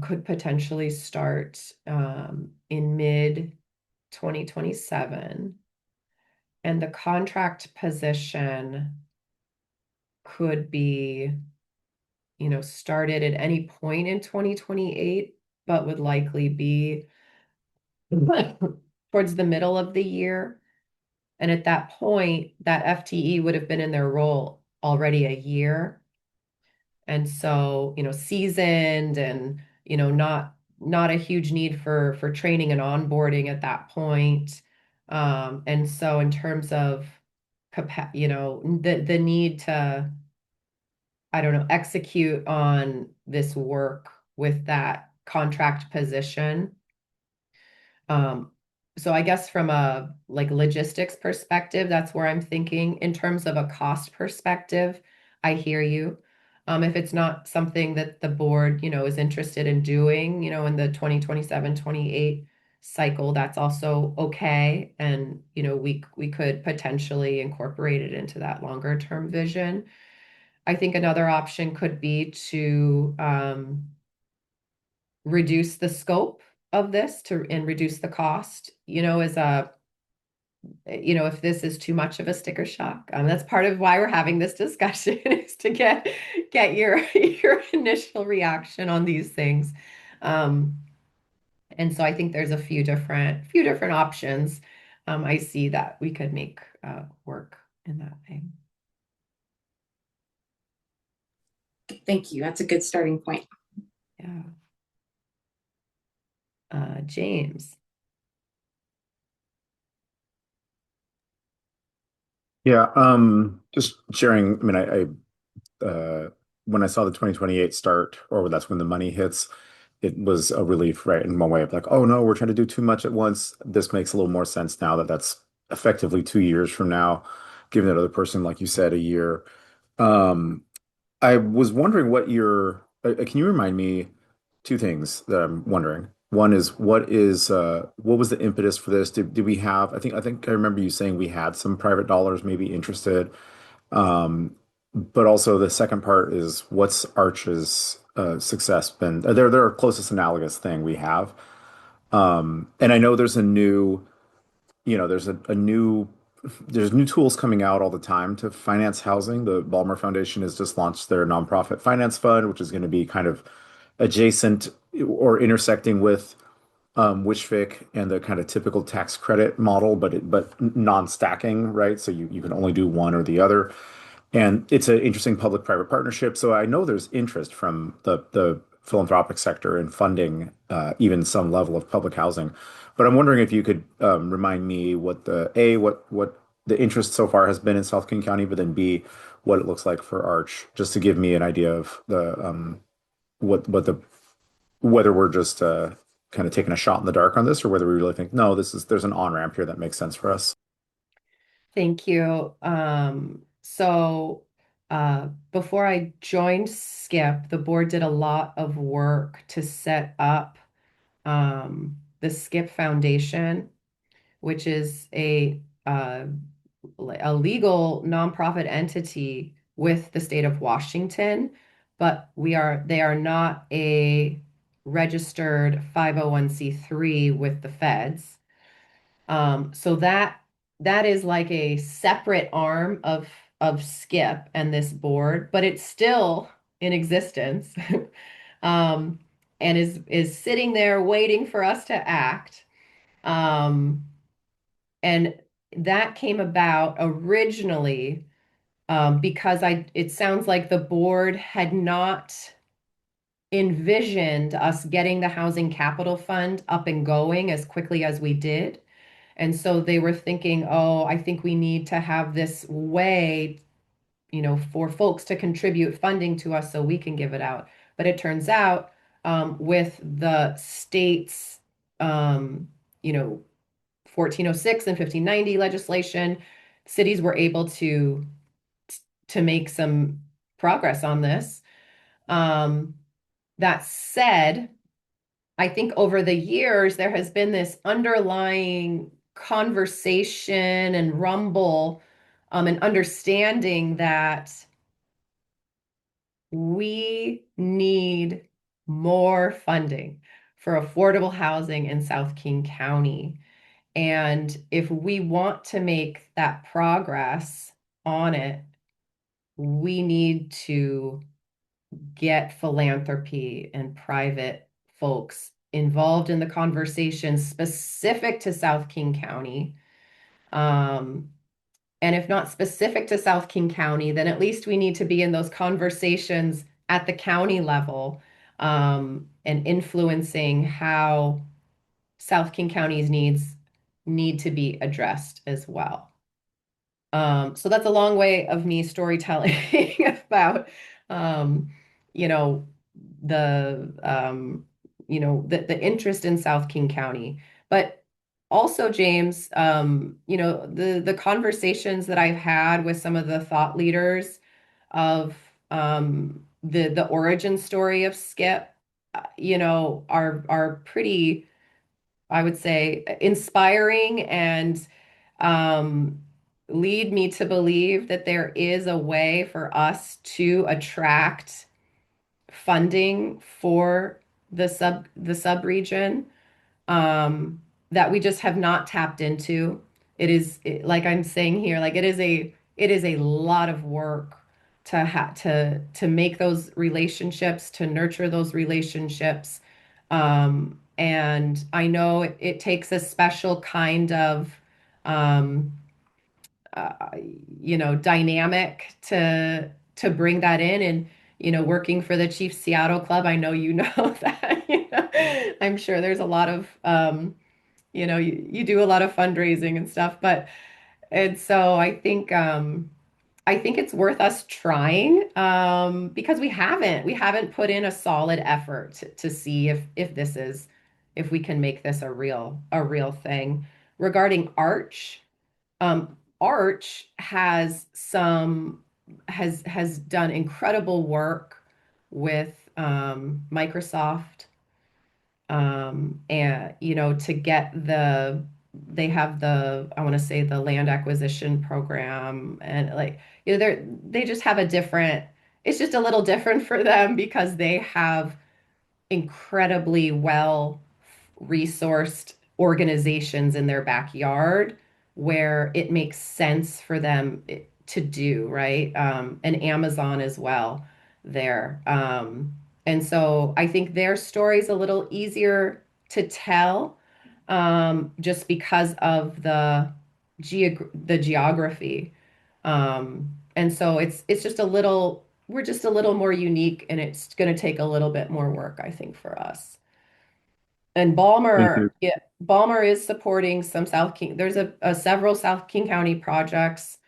Speaker 1: could potentially start in mid 2027, and the contract position could be, started at any point in 2028, but would likely be towards the middle of the year. And at that point, that FTE would have been in their role already a year. And so, seasoned and, not a huge need for training and onboarding at that point. And so in terms of the need to, I don't know, execute on this work with that contract position. So I guess from a logistics perspective, that's where I'm thinking. In terms of a cost perspective, I hear you. If it's not something that the board, is interested in doing, in the 2027-28 cycle, that's also okay. And, we could potentially incorporate it into that longer term vision. I think another option could be to reduce the scope of this and reduce the cost, if this is too much of a sticker shock. That's part of why we're having this discussion is to get your initial reaction on these things. And so I think there's a few different options I see that we could make work in that way.
Speaker 6: Thank you. That's a good starting point.
Speaker 1: Yeah. James.
Speaker 9: Yeah, just sharing. I mean, when I saw the 2028 start, or that's when the money hits, it was a relief, right? In one way of like, oh no, we're trying to do too much at once. This makes a little more sense now that that's effectively 2 years from now, giving that other person, like you said, a year. I was wondering can you remind me two things that I'm wondering. One is what was the impetus for this? Did we have, I think I remember you saying we had some private dollars maybe interested. But also the second part is what's Arch's success been? They're our closest analogous thing we have. And I know there's a new, there's new tools coming out all the time to finance housing. The Balmer Foundation has just launched their nonprofit finance fund, which is going to be kind of adjacent or intersecting with WishFIC and the kind of typical tax credit model, but non-stacking, right? So you can only do one or the other. And it's an interesting public-private partnership. So I know there's interest from the philanthropic sector in funding even some level of public housing. But I'm wondering if you could remind me what the interest so far has been in South King County, but then B, what it looks like for Arch, just to give me an idea of the what the whether we're just kind of taking a shot in the dark on this, or whether we really think no, there's an on-ramp here that makes sense for us.
Speaker 1: Thank you. Before I joined Skip, the board did a lot of work to set up the Skip Foundation, which is a legal nonprofit entity with the state of Washington, but they are not a registered 501c3 with the feds. So that is like a separate arm of Skip and this board, but it's still in existence. um, and is sitting there waiting for us to act. And that came about originally because it sounds like the board had not envisioned us getting the Housing Capital Fund up and going as quickly as we did. And so they were thinking, oh, I think we need to have this way, for folks to contribute funding to us so we can give it out. But it turns out with the state's, 1406 and 1590 legislation, cities were able to make some progress on this. That said, I think over the years, there has been this underlying conversation and rumble and understanding that we need more funding for affordable housing in South King County. And if we want to make that progress on it, we need to get philanthropy and private folks involved in the conversation specific to South King County. And if not specific to South King County, then at least we need to be in those conversations at the county level and influencing how South King County's needs need to be addressed as well. So that's a long way of me storytelling about, you know, the interest in South King County. But also, James, the conversations that I've had with some of the thought leaders of the origin story of Skip, are pretty, I would say, inspiring and lead me to believe that there is a way for us to attract funding for the sub region that we just have not tapped into. Like I'm saying here, like it is a lot of work to make those relationships, to nurture those relationships. And I know it takes a special kind of uh, dynamic to bring that in. And working for the Chief Seattle Club, I know that. I'm sure there's a lot of you do a lot of fundraising and stuff, and so I think it's worth us trying because we haven't put in a solid effort to see if we can make this a real thing. Regarding Arch, Arch has done incredible work with Microsoft, and to get they have I want to say the land acquisition program, and like they just have it's just a little different for them because they have incredibly well resourced organizations in their backyard where it makes sense for them to do, right? And Amazon as well there. And so I think their story is a little easier to tell, just because of the geography. And so it's just a little, we're just a little more unique, and it's going to take a little bit more work, I think, for us. And
Speaker 5: Thank you.
Speaker 1: Balmer is supporting some South King. There's a several South King County projects,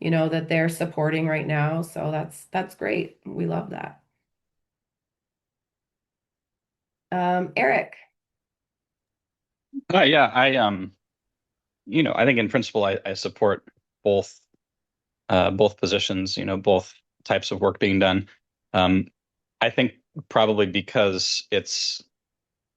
Speaker 1: that they're supporting right now. So that's great. We love that. Eric.
Speaker 7: Yeah, I think in principle I support both positions, both types of work being done. I think probably because it's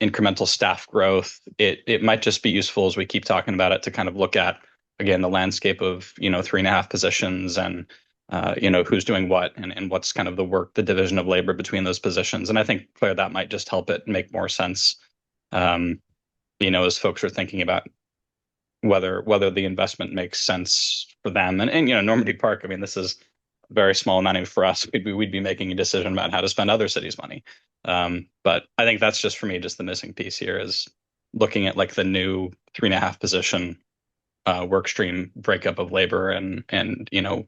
Speaker 7: incremental staff growth, it might just be useful as we keep talking about it to kind of look at, again, the landscape of 3.5 positions and who's doing what and what's kind of the division of labor between those positions. And I think, Claire, that might just help it make more sense, as folks are thinking about whether the investment makes sense for them. And Normandy Park, I mean, this is a very small money for us. We'd be making a decision about how to spend other cities' money. But I think that's just, for me, just the missing piece here is looking at like the new 3.5 position work stream breakup of labor and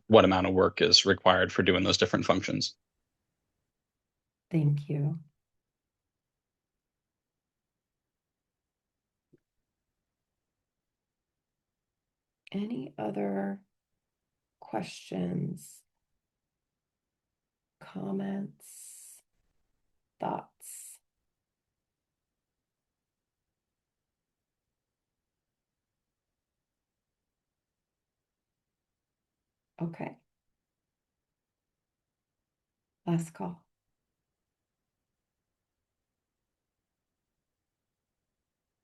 Speaker 7: what amount of work is required for doing those different functions.
Speaker 1: Thank you. Any other questions, comments, thoughts? Okay. Last call.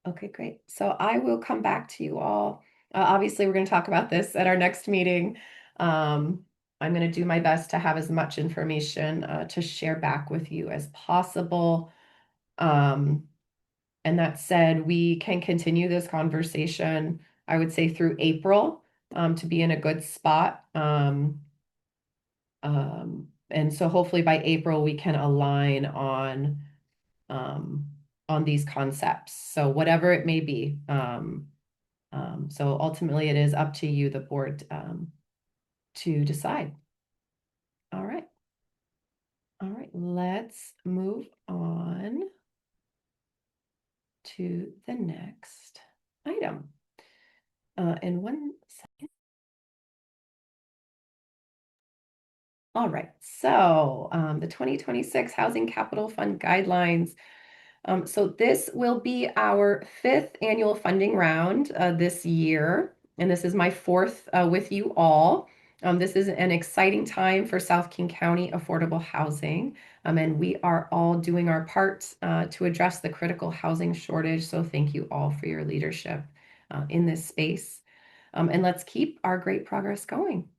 Speaker 1: Okay, great. So I will come back to you all. Obviously, we're going to talk about this at our next meeting. I'm going to do my best to have as much information to share back with you as possible. And that said, we can continue this conversation, I would say, through April to be in a good spot. And so hopefully by April, we can align on these concepts. So whatever it may be. So ultimately, it is up to you, the board, to decide. All right. All right, let's move on to the next item. In 1 second. All right, so the 2026 Housing Capital Fund Guidelines. So this will be our 5th annual funding round this year, and this is my 4th with you all. This is an exciting time for South King County affordable housing, and we are all doing our part to address the critical housing shortage. So thank you all for your leadership in this space, and let's keep our great progress going.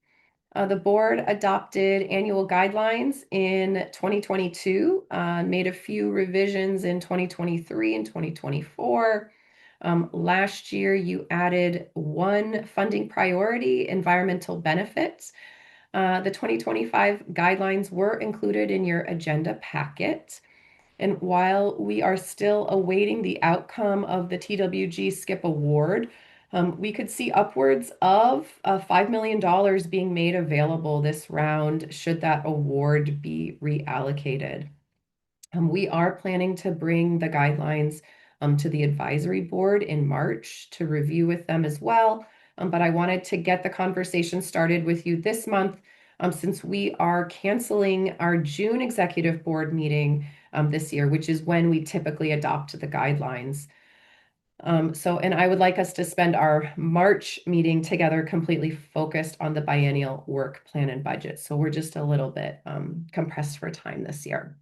Speaker 1: The board adopted annual guidelines in 2022, made a few revisions in 2023 and 2024. Last year, you added one funding priority, environmental benefits. The 2025 guidelines were included in your agenda packet. And while we are still awaiting the outcome of the TWG SKIP award, we could see upwards of $5 million being made available this round should that award be reallocated. We are planning to bring the guidelines to the advisory board in March to review with them as well. But I wanted to get the conversation started with you this month since we are canceling our June executive board meeting this year, which is when we typically adopt the guidelines. And I would like us to spend our March meeting together completely focused on the biennial work plan and budget. So we're just a little bit compressed for time this year.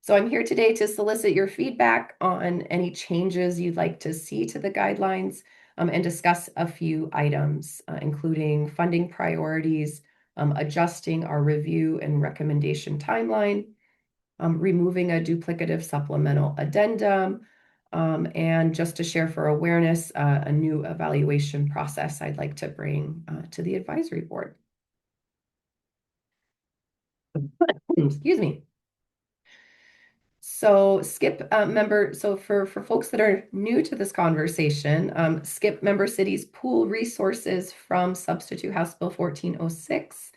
Speaker 1: So I'm here today to solicit your feedback on any changes you'd like to see to the guidelines and discuss a few items, including funding priorities, adjusting our review and recommendation timeline, removing a duplicative supplemental addendum, and just to share for awareness, a new evaluation process I'd like to bring to the advisory board. Excuse me. So SKIP member, so for folks that are new to this conversation, SKIP member cities pool resources from Substitute House Bill 1406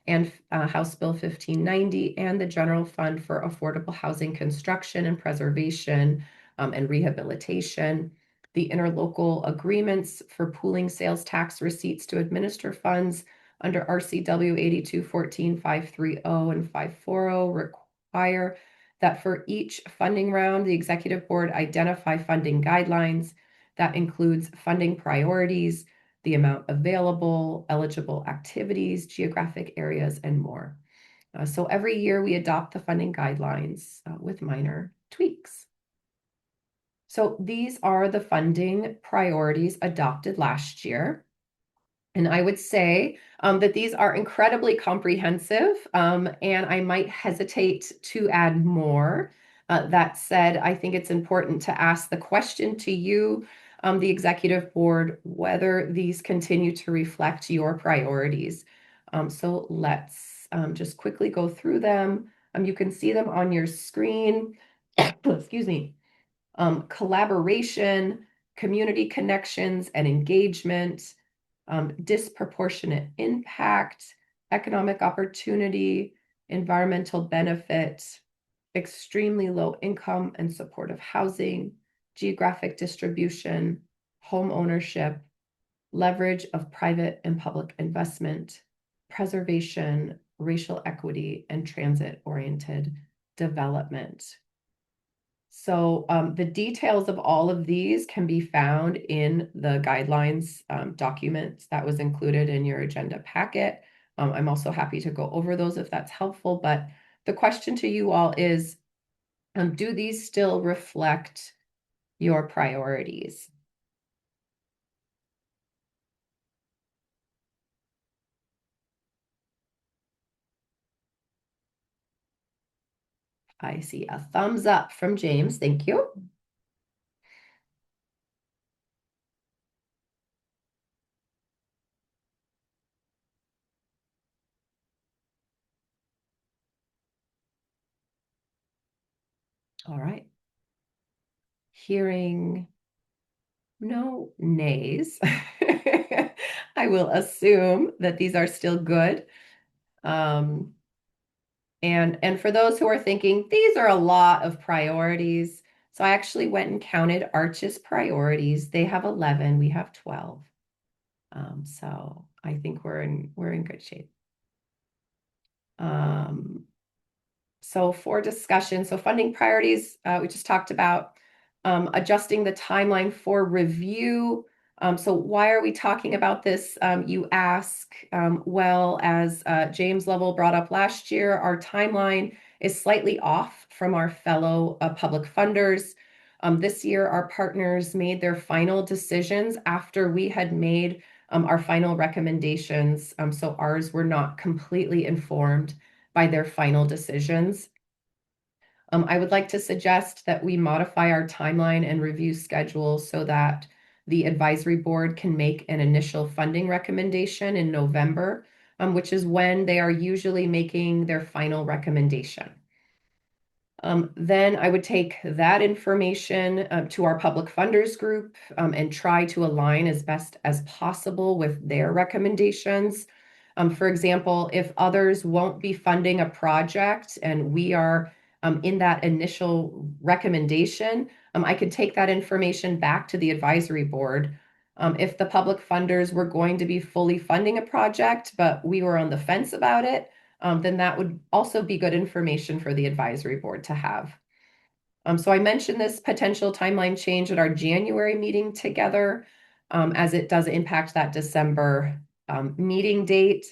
Speaker 1: and House Bill 1590 and the General Fund for Affordable Housing Construction and Preservation and Rehabilitation. The interlocal agreements for pooling sales tax receipts to administer funds under RCW 8214, 530, and 540 require that for each funding round, the executive board identify funding guidelines that includes funding priorities, the amount available, eligible activities, geographic areas, and more. So every year we adopt the funding guidelines with minor tweaks. So these are the funding priorities adopted last year. And I would say that these are incredibly comprehensive, and I might hesitate to add more. That said, I think it's important to ask the question to you, the executive board, whether these continue to reflect your priorities. So let's just quickly go through them. You can see them on your screen. Excuse me. Collaboration, community connections and engagement, disproportionate impact, economic opportunity, environmental benefit, extremely low income and supportive housing, geographic distribution, home ownership, leverage of private and public investment, preservation, racial equity, and transit-oriented development. So the details of all of these can be found in the guidelines document that was included in your agenda packet. I'm also happy to go over those if that's helpful, but the question to you all is, do these still reflect your priorities? I see a thumbs up from James. Thank you. All right. Hearing no nays, I will assume that these are still good. And for those who are thinking, these are a lot of priorities. So I actually went and counted Arch's priorities. They have 11, we have 12. So I think we're in good shape. So for discussion, so funding priorities, we just talked about adjusting the timeline for review. So why are we talking about this? You ask, well, as James Lovell brought up last year, our timeline is slightly off from our fellow public funders. This year, our partners made their final decisions after we had made our final recommendations. So ours were not completely informed by their final decisions. I would like to suggest that we modify our timeline and review schedule so that the advisory board can make an initial funding recommendation in November, which is when they are usually making their final recommendation. Then I would take that information to our public funders group and try to align as best as possible with their recommendations. For example, if others won't be funding a project and we are in that initial recommendation, I could take that information back to the advisory board. If the public funders were going to be fully funding a project, but we were on the fence about it, then that would also be good information for the advisory board to have. So I mentioned this potential timeline change at our January meeting together, as it does impact that December meeting date.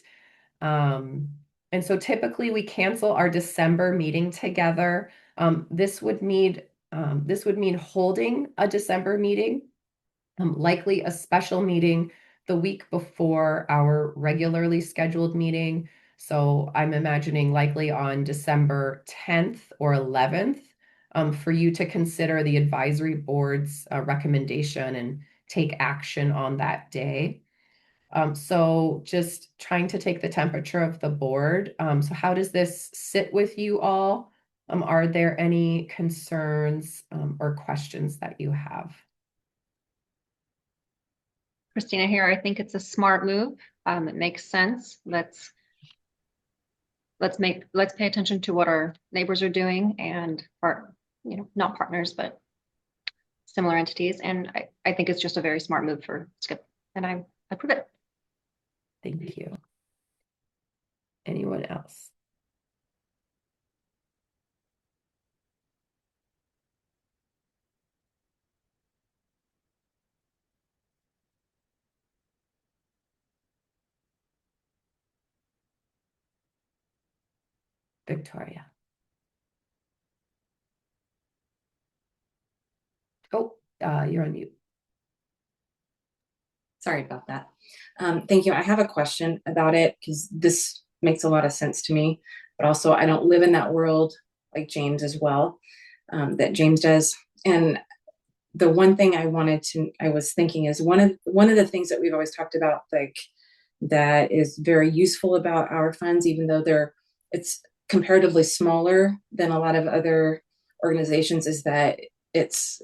Speaker 1: And so typically we cancel our December meeting together. This would mean holding a December meeting, likely a special meeting the week before our regularly scheduled meeting. So I'm imagining likely on December 10th or 11th for you to consider the advisory board's recommendation and take action on that day. So just trying to take the temperature of the board. So how does this sit with you all? Are there any concerns or questions that you have?
Speaker 10: Christina here. I think it's a smart move. It makes sense. Let's pay attention to what our neighbors are doing and not partners, but similar entities. And I think it's just a very smart move for Skip, and I approve it.
Speaker 1: Thank you. Anyone else? Victoria. Oh, you're on mute.
Speaker 6: Sorry about that. Thank you. I have a question about it because this makes a lot of sense to me, but also I don't live in that world like James as well, that James does. And the one thing I was thinking is one of the things that we've always talked about, like that is very useful about our funds, even though it's comparatively smaller than a lot of other organizations, is that it's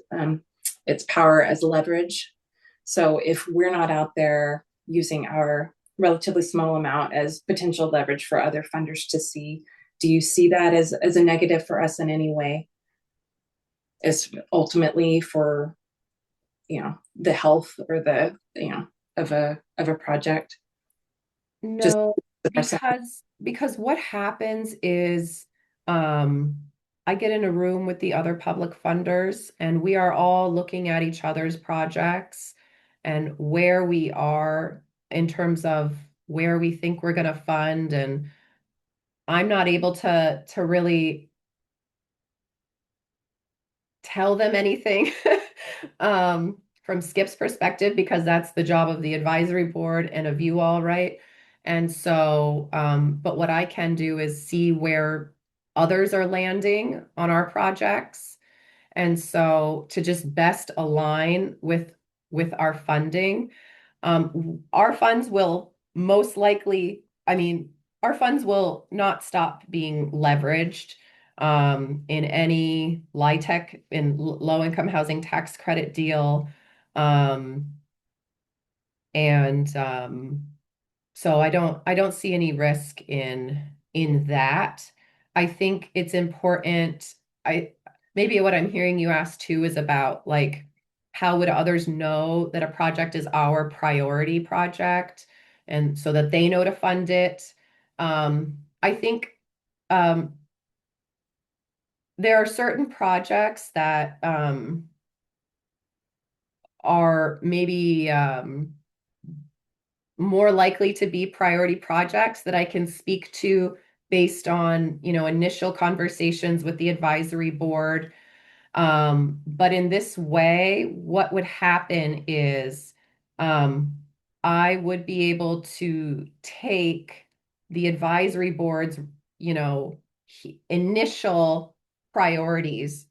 Speaker 6: power as leverage. So if we're not out there using our relatively small amount as potential leverage for other funders to see, do you see that as a negative for us in any way? As ultimately for, the health or the, of a project?
Speaker 1: No, because what happens is I get in a room with the other public funders and we are all looking at each other's projects and where we are in terms of where we think we're going to fund, and I'm not able to really tell them anything from Skip's perspective, because that's the job of the advisory board and of you all, right? And so, but what I can do is see where others are landing on our projects. And so to just best align with our funding, our funds will most likely, our funds will not stop being leveraged in any LIHTC, in low-income housing tax credit deal. So I don't see any risk in that. I think it's important. Maybe what I'm hearing you ask too is about, like, how would others know that a project is our priority project, and so that they know to fund it. I think there are certain projects that are maybe more likely to be priority projects that I can speak to based on, initial conversations with the advisory board. But in this way, what would happen is I would be able to take the advisory board's, initial priorities,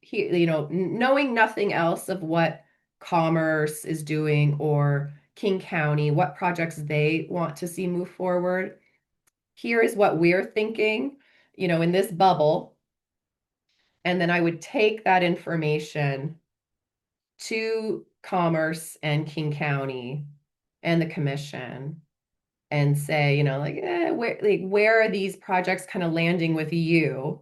Speaker 1: knowing nothing else of what Commerce is doing or King County, what projects they want to see move forward. Here is what we're thinking, in this bubble. And then I would take that information to Commerce and King County and the commission and say, where are these projects kind of landing with you?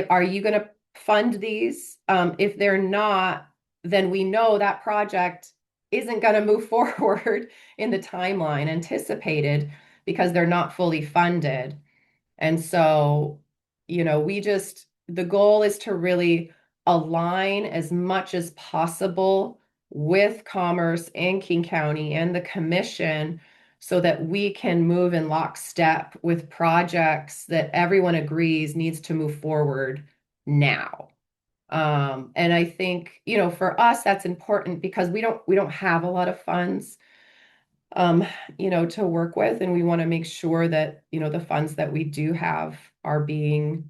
Speaker 1: Are you going to fund these? If they're not, then we know that project isn't going to move forward in the timeline anticipated because they're not fully funded. And so, the goal is to really align as much as possible with Commerce and King County and the commission so that we can move in lockstep with projects that everyone agrees needs to move forward now. And I think, for us, that's important because we don't have a lot of funds, to work with, and we want to make sure that, the funds that we do have are being,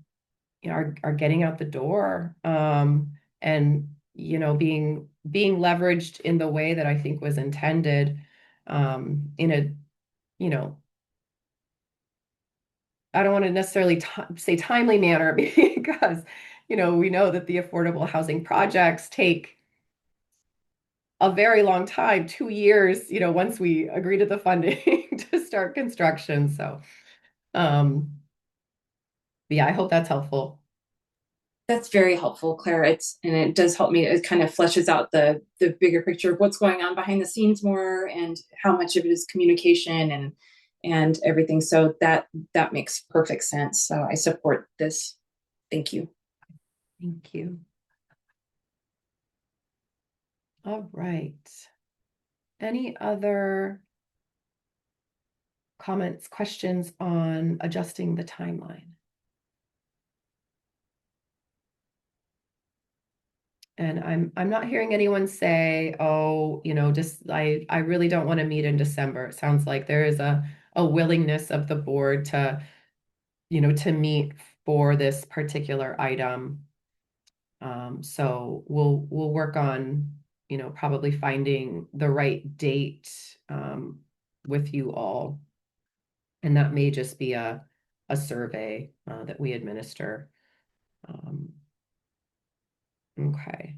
Speaker 1: are getting out the door, and, being leveraged in the way that I think was intended, in a, I don't want to necessarily say timely manner because, we know that the affordable housing projects take a very long time, 2 years, once we agree to the funding to start construction. So, yeah, I hope that's helpful.
Speaker 6: That's very helpful, Claire. And it does help me. It kind of fleshes out the bigger picture of what's going on behind the scenes more, and how much of it is communication and everything. So that makes perfect sense. So I support this. Thank you.
Speaker 1: Thank you. All right. Any other comments, questions on adjusting the timeline? And I'm not hearing anyone say, oh, just I really don't want to meet in December. It sounds like there is a willingness of the board to, to meet for this particular item. So we'll work on, probably finding the right date with you all. And that may just be a survey that we administer. Okay.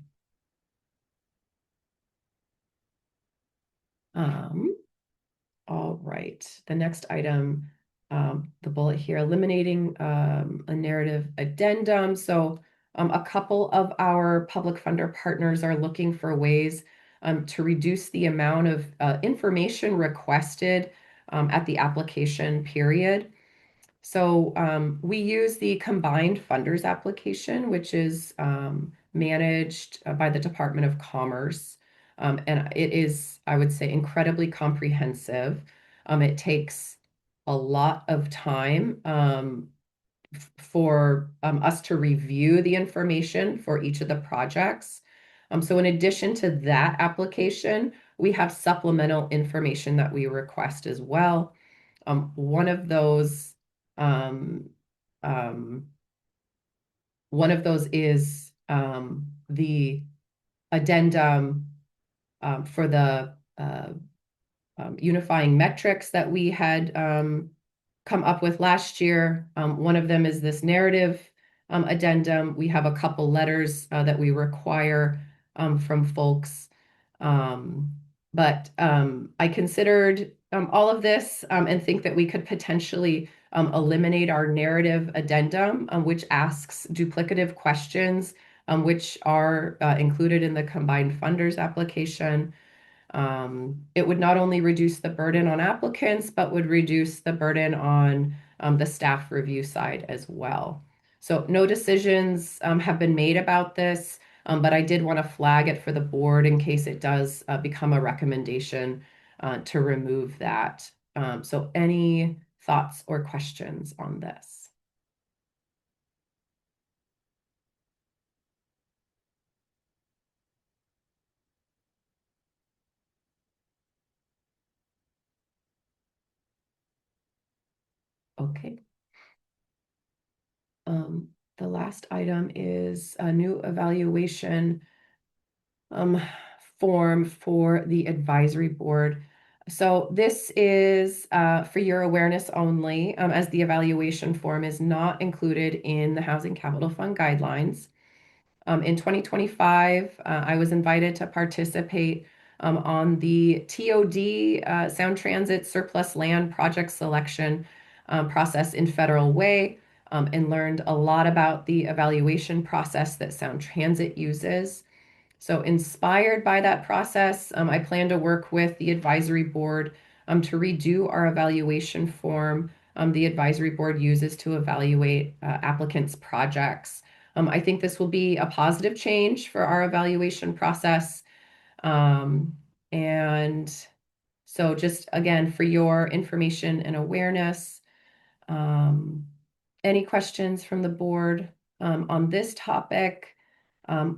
Speaker 1: All right. The next item, the bullet here, eliminating a narrative addendum. So a couple of our public funder partners are looking for ways to reduce the amount of information requested at the application period. So we use the combined funders application, which is managed by the Department of Commerce. And it is, I would say, incredibly comprehensive. It takes a lot of time for us to review the information for each of the projects. So in addition to that application, we have supplemental information that we request as well. One of those is the addendum for the unifying metrics that we had come up with last year. One of them is this narrative addendum. We have a couple letters that we require from folks. But I considered all of this and think that we could potentially eliminate our narrative addendum, which asks duplicative questions, which are included in the combined funders application. It would not only reduce the burden on applicants, but would reduce the burden on the staff review side as well. So no decisions have been made about this, but I did want to flag it for the board in case it does become a recommendation to remove that. So any thoughts or questions on this? Okay. The last item is a new evaluation form for the advisory board. So this is for your awareness only, as the evaluation form is not included in the Housing Capital Fund guidelines. In 2025, I was invited to participate on the TOD Sound Transit Surplus Land Project Selection process in Federal Way, and learned a lot about the evaluation process that Sound Transit uses. So inspired by that process, I plan to work with the advisory board to redo our evaluation form the advisory board uses to evaluate applicants' projects. I think this will be a positive change for our evaluation process. And so just again, for your information and awareness, any questions from the board on this topic?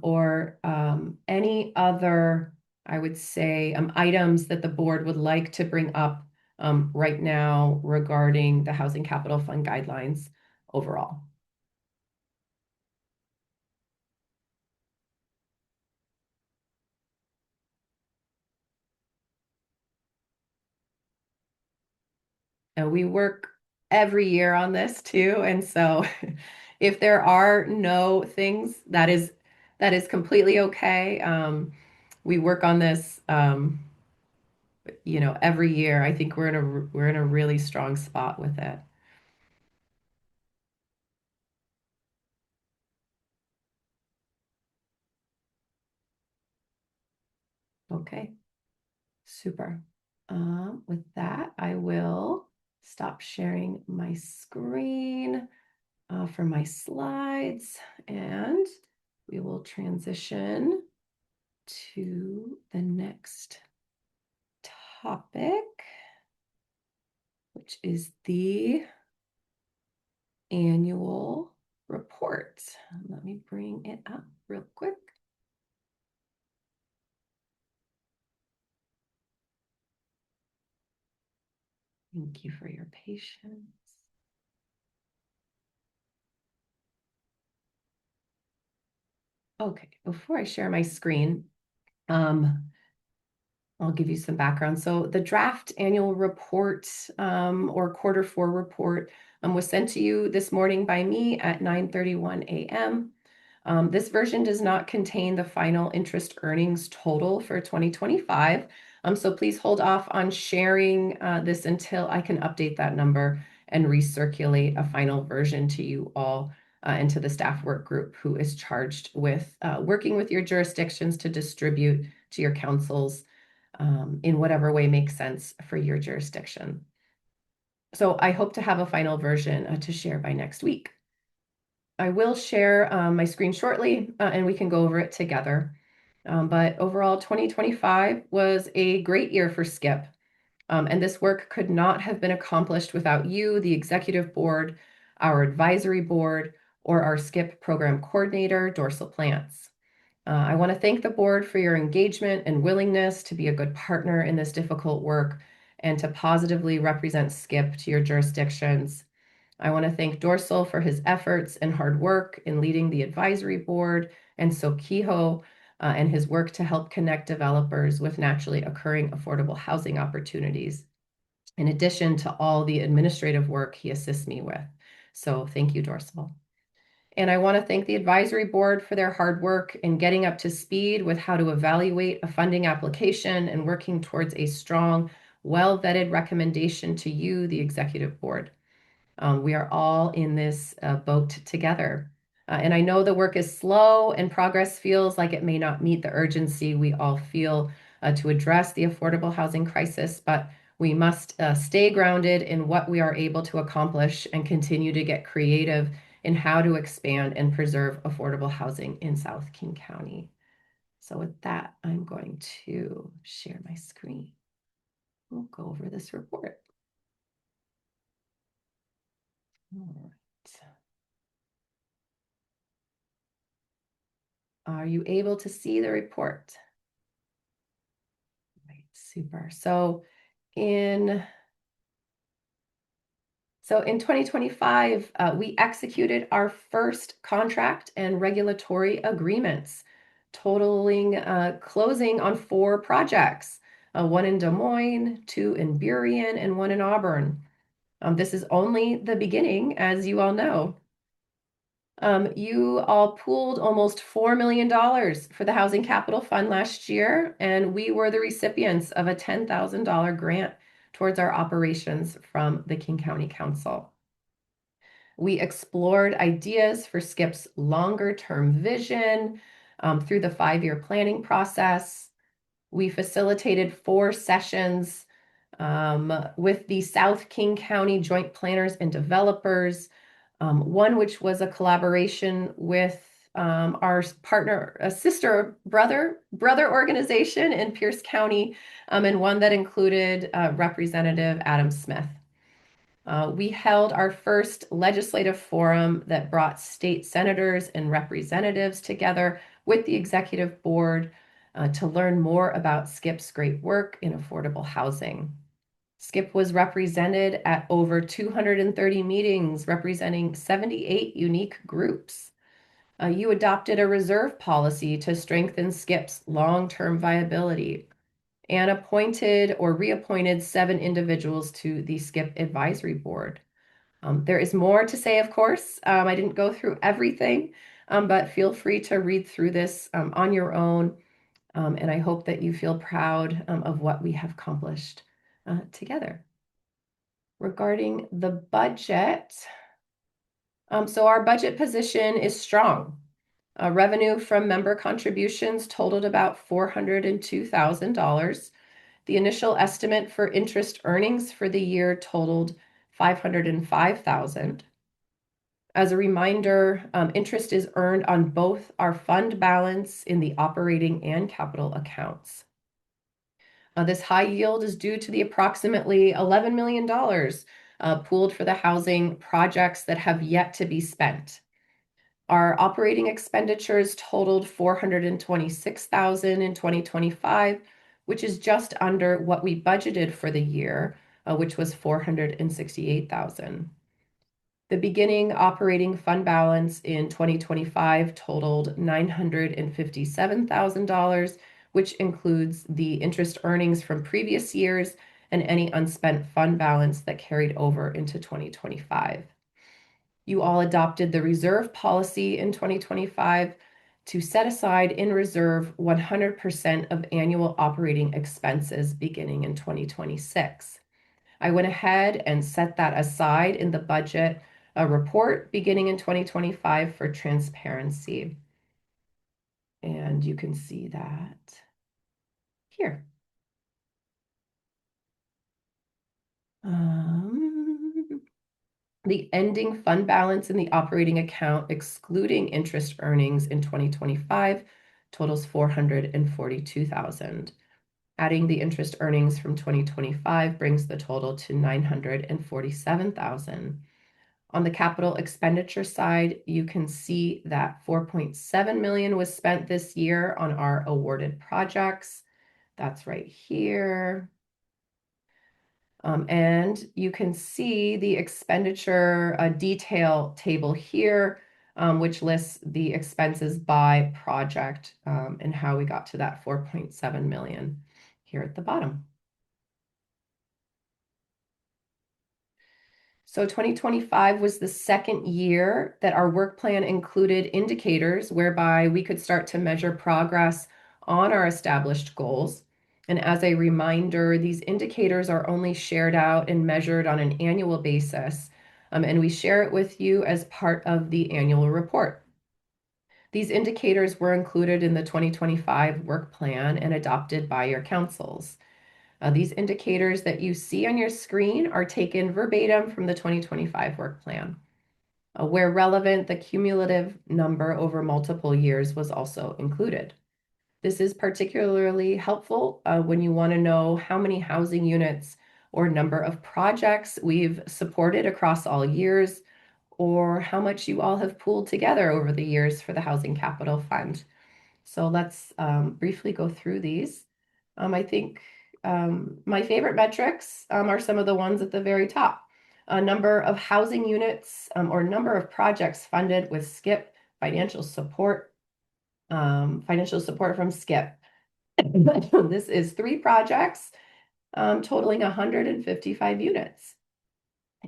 Speaker 1: Or any other, I would say, items that the board would like to bring up right now regarding the Housing Capital Fund guidelines overall. And we work every year on this too. And so if there are no things, that is completely okay. We work on this, every year. I think we're in a really strong spot with it. Okay, super. With that, I will stop sharing my screen for my slides, and we will transition to the next topic, which is the annual report. Let me bring it up real quick. Thank you for your patience. Okay, before I share my screen, I'll give you some background. So the draft annual report or quarter four report was sent to you this morning by me at 9:31 a.m. This version does not contain the final interest earnings total for 2025. So please hold off on sharing this until I can update that number and recirculate a final version to you all and to the staff work group who is charged with working with your jurisdictions to distribute to your councils in whatever way makes sense for your jurisdiction. So I hope to have a final version to share by next week. I will share my screen shortly and we can go over it together. But overall, 2025 was a great year for SKIP. And this work could not have been accomplished without you, the executive board, our advisory board, or our SKIP program coordinator, Dorsal Plants. I want to thank the board for your engagement and willingness to be a good partner in this difficult work and to positively represent SKIP to your jurisdictions. I want to thank Dorsal for his efforts and hard work in leading the advisory board, and Sokiho and his work to help connect developers with naturally occurring affordable housing opportunities, in addition to all the administrative work he assists me with. So thank you, Dorsal. And I want to thank the advisory board for their hard work in getting up to speed with how to evaluate a funding application and working towards a strong, well-vetted recommendation to you, the executive board. We are all in this boat together. And I know the work is slow and progress feels like it may not meet the urgency we all feel to address the affordable housing crisis, but we must stay grounded in what we are able to accomplish and continue to get creative in how to expand and preserve affordable housing in South King County. So with that, I'm going to share my screen. We'll go over this report. All right. Are you able to see the report? Right, super. So in 2025, we executed our first contract and regulatory agreements, totaling closing on 4 projects, one in Des Moines, 2 in Burien, and 1 in Auburn. This is only the beginning, as you all know. You all pooled almost $4 million for the Housing Capital Fund last year, and we were the recipients of a $10,000 grant towards our operations from the King County Council. We explored ideas for SKIP's longer-term vision through the 5-year planning process. We facilitated 4 sessions with the South King County Joint Planners and Developers, one which was a collaboration with our partner, a sister brother organization in Pierce County, and one that included Representative Adam Smith. We held our first legislative forum that brought state senators and representatives together with the executive board to learn more about SKIP's great work in affordable housing. SKIP was represented at over 230 meetings representing 78 unique groups. You adopted a reserve policy to strengthen SKIP's long-term viability and appointed or reappointed 7 individuals to the SKIP advisory board. There is more to say, of course. I didn't go through everything, but feel free to read through this on your own. And I hope that you feel proud of what we have accomplished together. Regarding the budget, so our budget position is strong. Revenue from member contributions totaled about $402,000. The initial estimate for interest earnings for the year totaled $505,000. As a reminder, interest is earned on both our fund balance in the operating and capital accounts. This high yield is due to the approximately $11 million pooled for the housing projects that have yet to be spent. Our operating expenditures totaled $426,000 in 2025, which is just under what we budgeted for the year, which was $468,000. The beginning operating fund balance in 2025 totaled $957,000, which includes the interest earnings from previous years and any unspent fund balance that carried over into 2025. You all adopted the reserve policy in 2025 to set aside in reserve 100% of annual operating expenses beginning in 2026. I went ahead and set that aside in the budget report beginning in 2025 for transparency. And you can see that here. The ending fund balance in the operating account, excluding interest earnings in 2025, totals $442,000. Adding the interest earnings from 2025 brings the total to $947,000. On the capital expenditure side, you can see that $4.7 million was spent this year on our awarded projects. That's right here. And you can see the expenditure detail table here, which lists the expenses by project and how we got to that $4.7 million here at the bottom. So 2025 was the second year that our work plan included indicators whereby we could start to measure progress on our established goals. And as a reminder, these indicators are only shared out and measured on an annual basis, and we share it with you as part of the annual report. These indicators were included in the 2025 work plan and adopted by your councils. These indicators that you see on your screen are taken verbatim from the 2025 work plan. Where relevant, the cumulative number over multiple years was also included. This is particularly helpful when you want to know how many housing units or number of projects we've supported across all years, or how much you all have pooled together over the years for the Housing Capital Fund. So let's briefly go through these. I think my favorite metrics are some of the ones at the very top. Number of housing units or number of projects funded with SKIP financial support from SKIP. This is 3 projects totaling 155 units.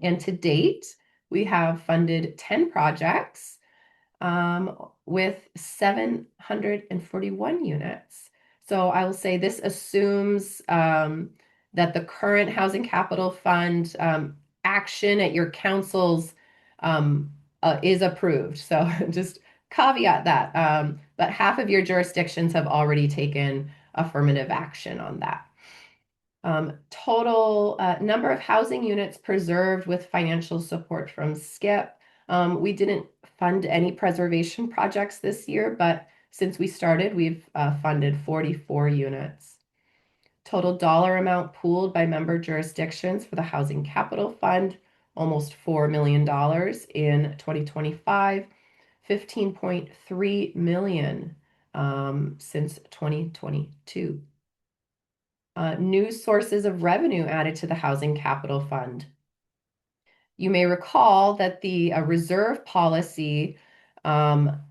Speaker 1: And to date, we have funded 10 projects with 741 units. So I will say this assumes that the current Housing Capital Fund action at your councils is approved. So just caveat that. But half of your jurisdictions have already taken affirmative action on that. Total number of housing units preserved with financial support from SKIP. We didn't fund any preservation projects this year, but since we started, we've funded 44 units. Total dollar amount pooled by member jurisdictions for the Housing Capital Fund, almost $4 million in 2025, $15.3 million since 2022. New sources of revenue added to the Housing Capital Fund. You may recall that the reserve policy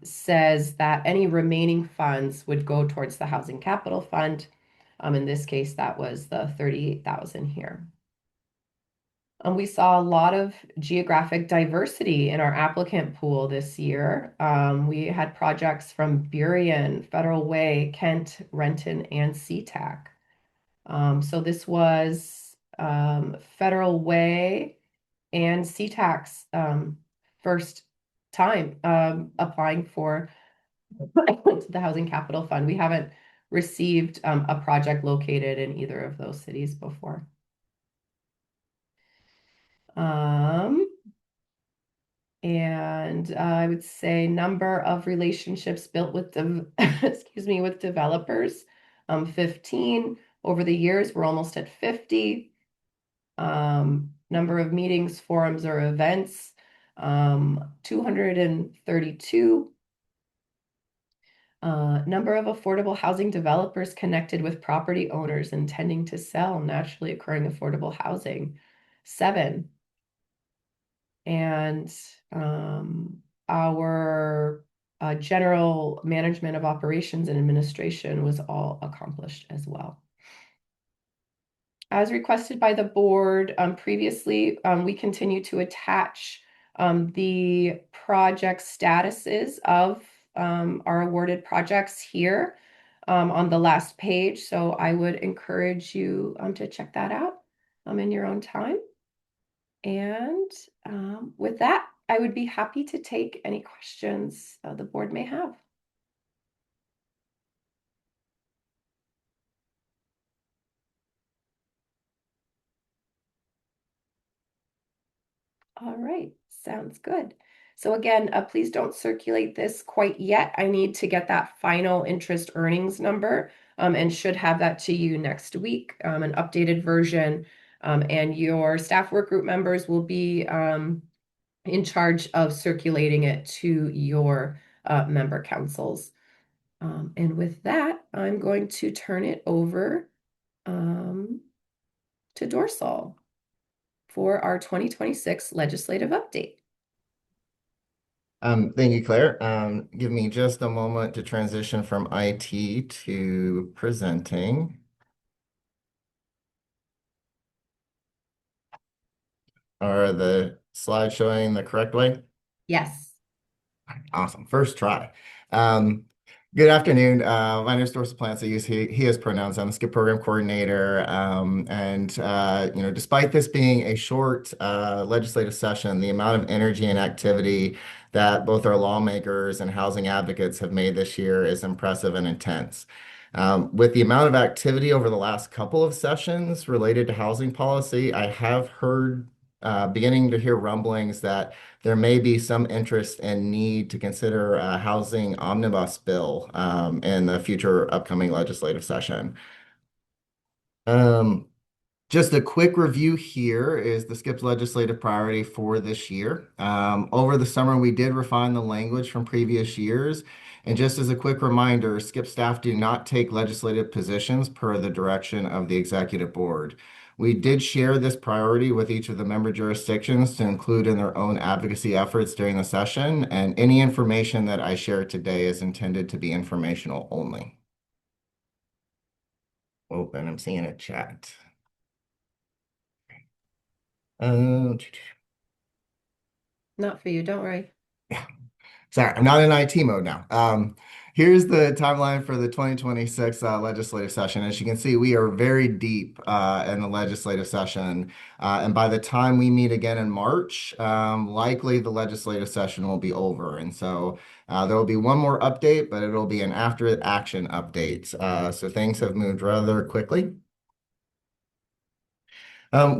Speaker 1: says that any remaining funds would go towards the Housing Capital Fund. In this case, that was the $38,000 here. We saw a lot of geographic diversity in our applicant pool this year. We had projects from Burien, Federal Way, Kent, Renton, and SeaTac. So this was Federal Way and SeaTac's first time applying for the Housing Capital Fund. We haven't received a project located in either of those cities before. And I would say number of relationships built with excuse me, with developers, 15. Over the years, we're almost at 50. Number of meetings, forums, or events, 232. Number of affordable housing developers connected with property owners intending to sell naturally occurring affordable housing, 7. And our general management of operations and administration was all accomplished as well. As requested by the board previously, we continue to attach the project statuses of our awarded projects here on the last page. So I would encourage you to check that out in your own time. And with that, I would be happy to take any questions the board may have. All right, sounds good. So again, please don't circulate this quite yet. I need to get that final interest earnings number and should have that to you next week, an updated version. And your staff work group members will be in charge of circulating it to your member councils. And with that, I'm going to turn it over to Dorsal for our 2026 legislative update.
Speaker 12: Thank you, Claire. Give me just a moment to transition from IT to presenting. Are the slides showing the correct way?
Speaker 1: Yes.
Speaker 12: Awesome. First try. Good afternoon. My name is Dorsal Plants. I use he, his pronouns. I'm the SKIP program coordinator. Despite this being a short legislative session, the amount of energy and activity that both our lawmakers and housing advocates have made this year is impressive and intense. With the amount of activity over the last couple of sessions related to housing policy, I have heard beginning to hear rumblings that there may be some interest and need to consider a housing omnibus bill in the future upcoming legislative session. Just a quick review here is the SKIP's legislative priority for this year. Over the summer, we did refine the language from previous years. And just as a quick reminder, SKIP staff do not take legislative positions per the direction of the executive board. We did share this priority with each of the member jurisdictions to include in their own advocacy efforts during the session, and any information that I share today is intended to be informational only. Open, I'm seeing a chat.
Speaker 1: Not for you, don't worry.
Speaker 12: Sorry, I'm not in IT mode now. Here's the timeline for the 2026 legislative session. As you can see, we are very deep in the legislative session. And by the time we meet again in March, likely the legislative session will be over. And so there will be one more update, but it'll be an after action update. So things have moved rather quickly.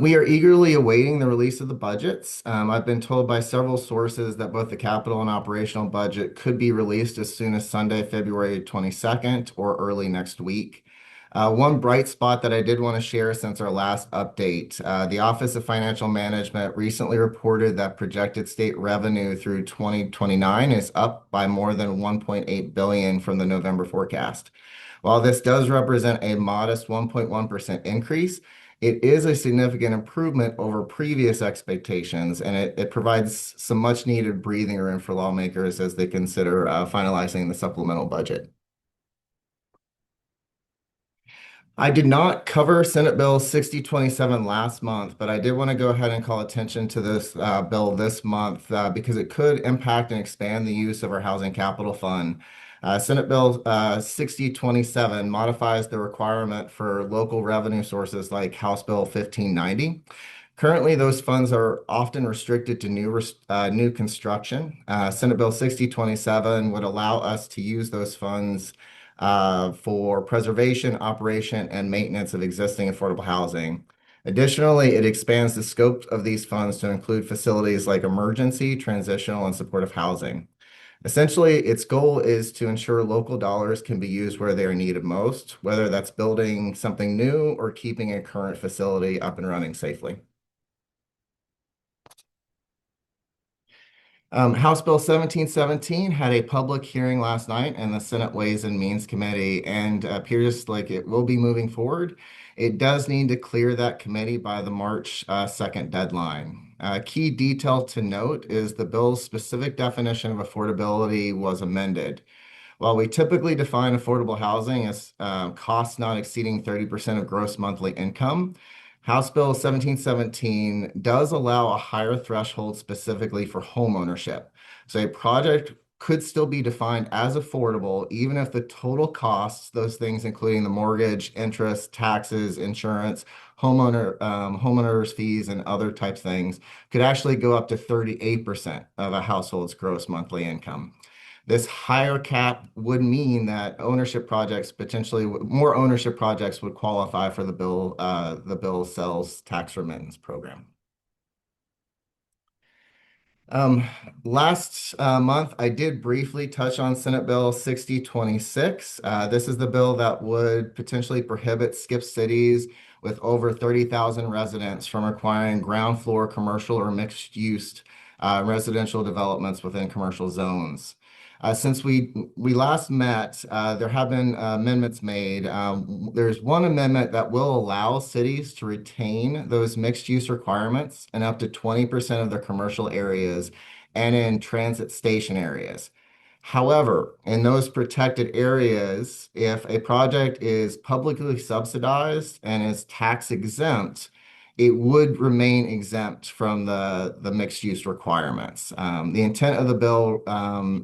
Speaker 12: We are eagerly awaiting the release of the budgets. I've been told by several sources that both the capital and operational budget could be released as soon as Sunday, February 22nd or early next week. One bright spot that I did want to share since our last update, the Office of Financial Management recently reported that projected state revenue through 2029 is up by more than 1.8 billion from the November forecast. While this does represent a modest 1.1% increase, it is a significant improvement over previous expectations, and it provides some much needed breathing room for lawmakers as they consider finalizing the supplemental budget. I did not cover Senate Bill 6027 last month, but I did want to go ahead and call attention to this bill this month because it could impact and expand the use of our Housing Capital Fund. Senate Bill 6027 modifies the requirement for local revenue sources like House Bill 1590. Currently, those funds are often restricted to new construction. Senate Bill 6027 would allow us to use those funds for preservation, operation, and maintenance of existing affordable housing. Additionally, it expands the scope of these funds to include facilities like emergency, transitional, and supportive housing. Essentially, its goal is to ensure local dollars can be used where they are needed most, whether that's building something new or keeping a current facility up and running safely. House Bill 1717 had a public hearing last night in the Senate Ways and Means Committee and appears like it will be moving forward. It does need to clear that committee by the March 2nd deadline. Key detail to note is the bill's specific definition of affordability was amended. While we typically define affordable housing as costs not exceeding 30% of gross monthly income, House Bill 1717 does allow a higher threshold specifically for home ownership. So a project could still be defined as affordable, even if the total costs, those things including the mortgage, interest, taxes, insurance, homeowners fees, and other types of things, could actually go up to 38% of a household's gross monthly income. This higher cap would mean that ownership projects, potentially more ownership projects, would qualify for the bill sales tax remittance program. Last month, I did briefly touch on Senate Bill 6026. This is the bill that would potentially prohibit skip cities with over 30,000 residents from acquiring ground floor commercial or mixed use residential developments within commercial zones. Since we last met, there have been amendments made. There's one amendment that will allow cities to retain those mixed-use requirements in up to 20% of their commercial areas and in transit station areas. However, in those protected areas, if a project is publicly subsidized and is tax exempt, it would remain exempt from the mixed use requirements. The intent of the bill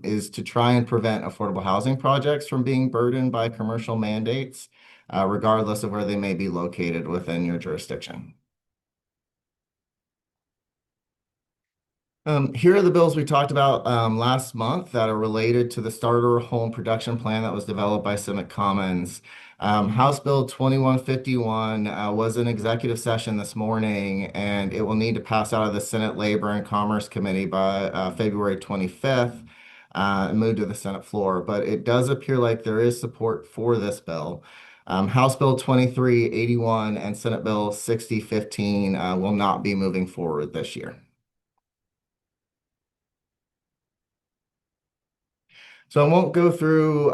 Speaker 12: is to try and prevent affordable housing projects from being burdened by commercial mandates, regardless of where they may be located within your jurisdiction. Here are the bills we talked about last month that are related to the starter home production plan that was developed by Civic Commons. House Bill 2151 was an executive session this morning, and it will need to pass out of the Senate Labor and Commerce Committee by February 25th and move to the Senate floor. But it does appear like there is support for this bill. House Bill 2381 and Senate Bill 6015 will not be moving forward this year. So I won't go through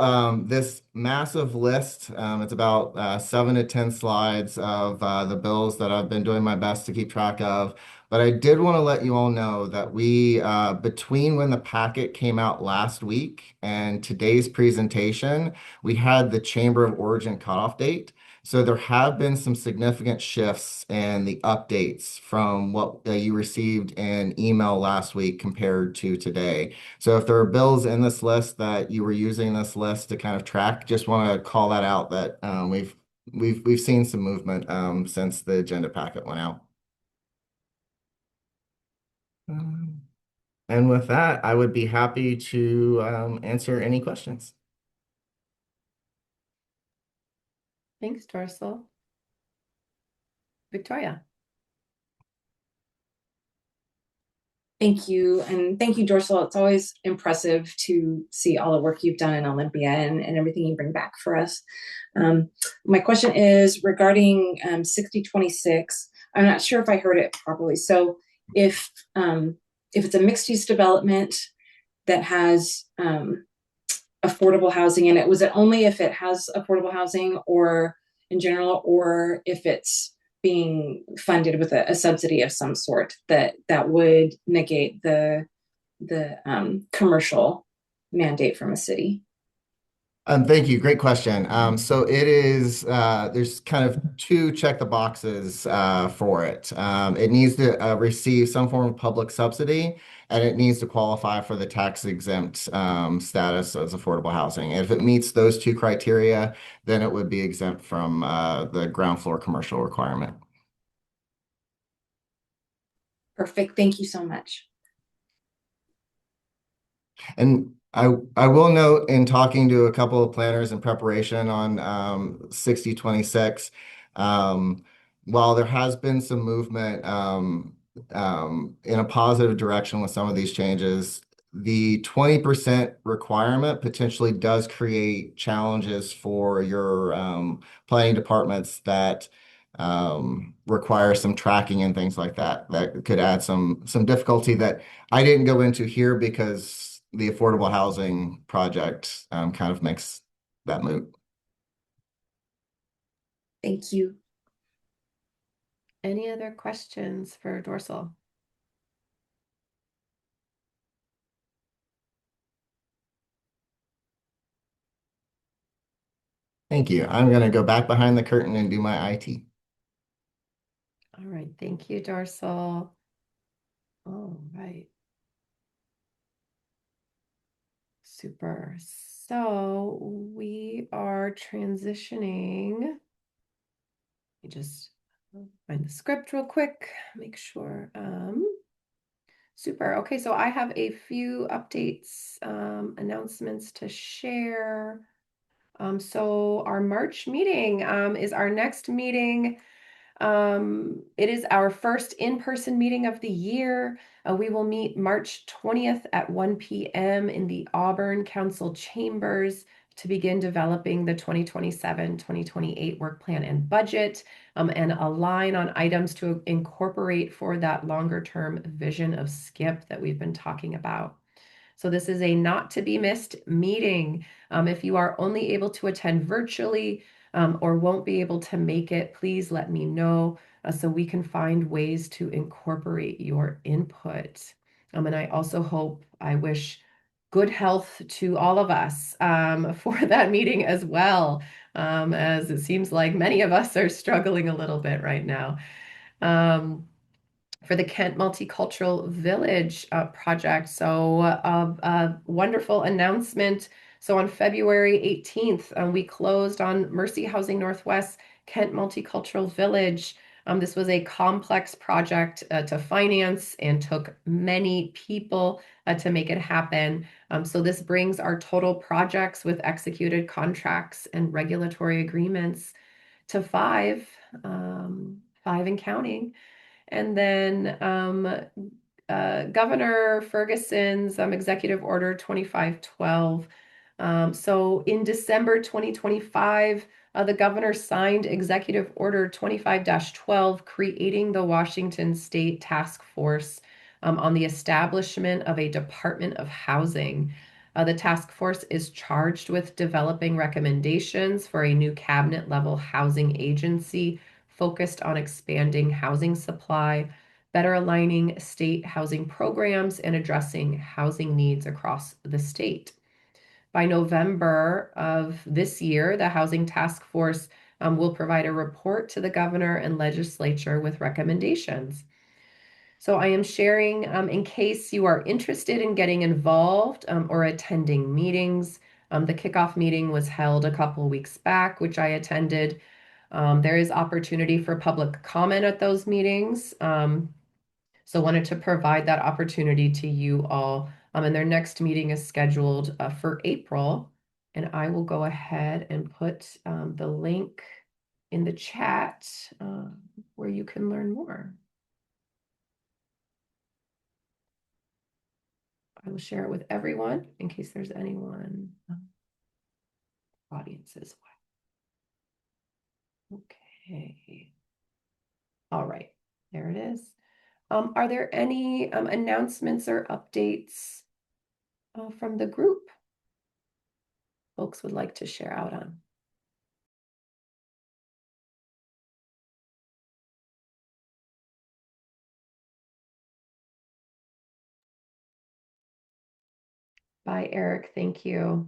Speaker 12: this massive list. It's about 7 to 10 slides of the bills that I've been doing my best to keep track of. But I did want to let you all know that we, between when the packet came out last week and today's presentation, we had the Chamber of Origin cutoff date. So there have been some significant shifts in the updates from what you received in email last week compared to today. So if there are bills in this list that you were using this list to kind of track, just want to call that out that we've seen some movement since the agenda packet went out. And with that, I would be happy to answer any questions.
Speaker 1: Thanks, Dorsal. Victoria.
Speaker 6: Thank you. And thank you, Dorsal. It's always impressive to see all the work you've done in Olympia and everything you bring back for us. My question is regarding 6026. I'm not sure if I heard it properly. So if it's a mixed use development that has affordable housing in it, was it only if it has affordable housing or in general, or if it's being funded with a subsidy of some sort that would negate the commercial mandate from a city?
Speaker 12: Thank you. Great question. So it is, there's kind of two check the boxes for it. It needs to receive some form of public subsidy, and it needs to qualify for the tax exempt status as affordable housing. And if it meets those two criteria, then it would be exempt from the ground floor commercial requirement.
Speaker 6: Perfect. Thank you so much.
Speaker 12: And I will note in talking to a couple of planners in preparation on 6026, while there has been some movement in a positive direction with some of these changes, the 20% requirement potentially does create challenges for your planning departments that require some tracking and things like that. That could add some difficulty that I didn't go into here because the affordable housing project kind of makes that moot.
Speaker 6: Thank you.
Speaker 1: Any other questions for Dorsal?
Speaker 12: Thank you. I'm going to go back behind the curtain and do my IT.
Speaker 1: All right, thank you, Dorsal. All right. Super. So we are transitioning. Let me just find the script real quick, make sure. Super. Okay, so I have a few updates, announcements to share. So our March meeting is our next meeting. It is our first in-person meeting of the year. We will meet March 20th at 1 p.m. in the Auburn Council Chambers to begin developing the 2027-2028 work plan and budget, and align on items to incorporate for that longer-term vision of SKIP that we've been talking about. So this is a not to be missed meeting. If you are only able to attend virtually or won't be able to make it, please let me know so we can find ways to incorporate your input. And I also wish good health to all of us for that meeting as well, as it seems like many of us are struggling a little bit right now. For the Kent Multicultural Village project. So a wonderful announcement. So on February 18th, we closed on Mercy Housing Northwest Kent Multicultural Village. This was a complex project to finance and took many people to make it happen. So this brings our total projects with executed contracts and regulatory agreements to 5 and counting. And then Governor Ferguson's Executive Order 2512. So in December 2025, the governor signed Executive Order 25-12, creating the Washington State Task Force on the establishment of a Department of Housing. The task force is charged with developing recommendations for a new cabinet-level housing agency focused on expanding housing supply, better aligning state housing programs, and addressing housing needs across the state. By November of this year, the Housing Task Force will provide a report to the governor and legislature with recommendations. So I am sharing in case you are interested in getting involved or attending meetings. The kickoff meeting was held a couple of weeks back, which I attended. There is opportunity for public comment at those meetings. So wanted to provide that opportunity to you all. And their next meeting is scheduled for April. And I will go ahead and put the link in the chat where you can learn more. I will share it with everyone in case there's anyone audience as well. Okay. All right, there it is. Are there any announcements or updates from the group folks would like to share out on? Bye, Eric. Thank you.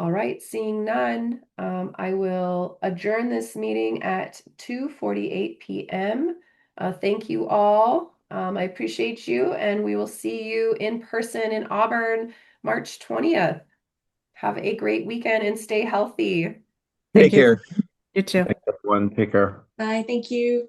Speaker 1: All right, seeing none, I will adjourn this meeting at 2:48 p.m. Thank you all. I appreciate you, and we will see you in person in Auburn, March 20th. Have a great weekend and stay healthy.
Speaker 11: Thank
Speaker 8: Take
Speaker 11: you.
Speaker 8: care.
Speaker 11: You too.
Speaker 9: Thanks, everyone. Take care.
Speaker 6: Bye, thank you.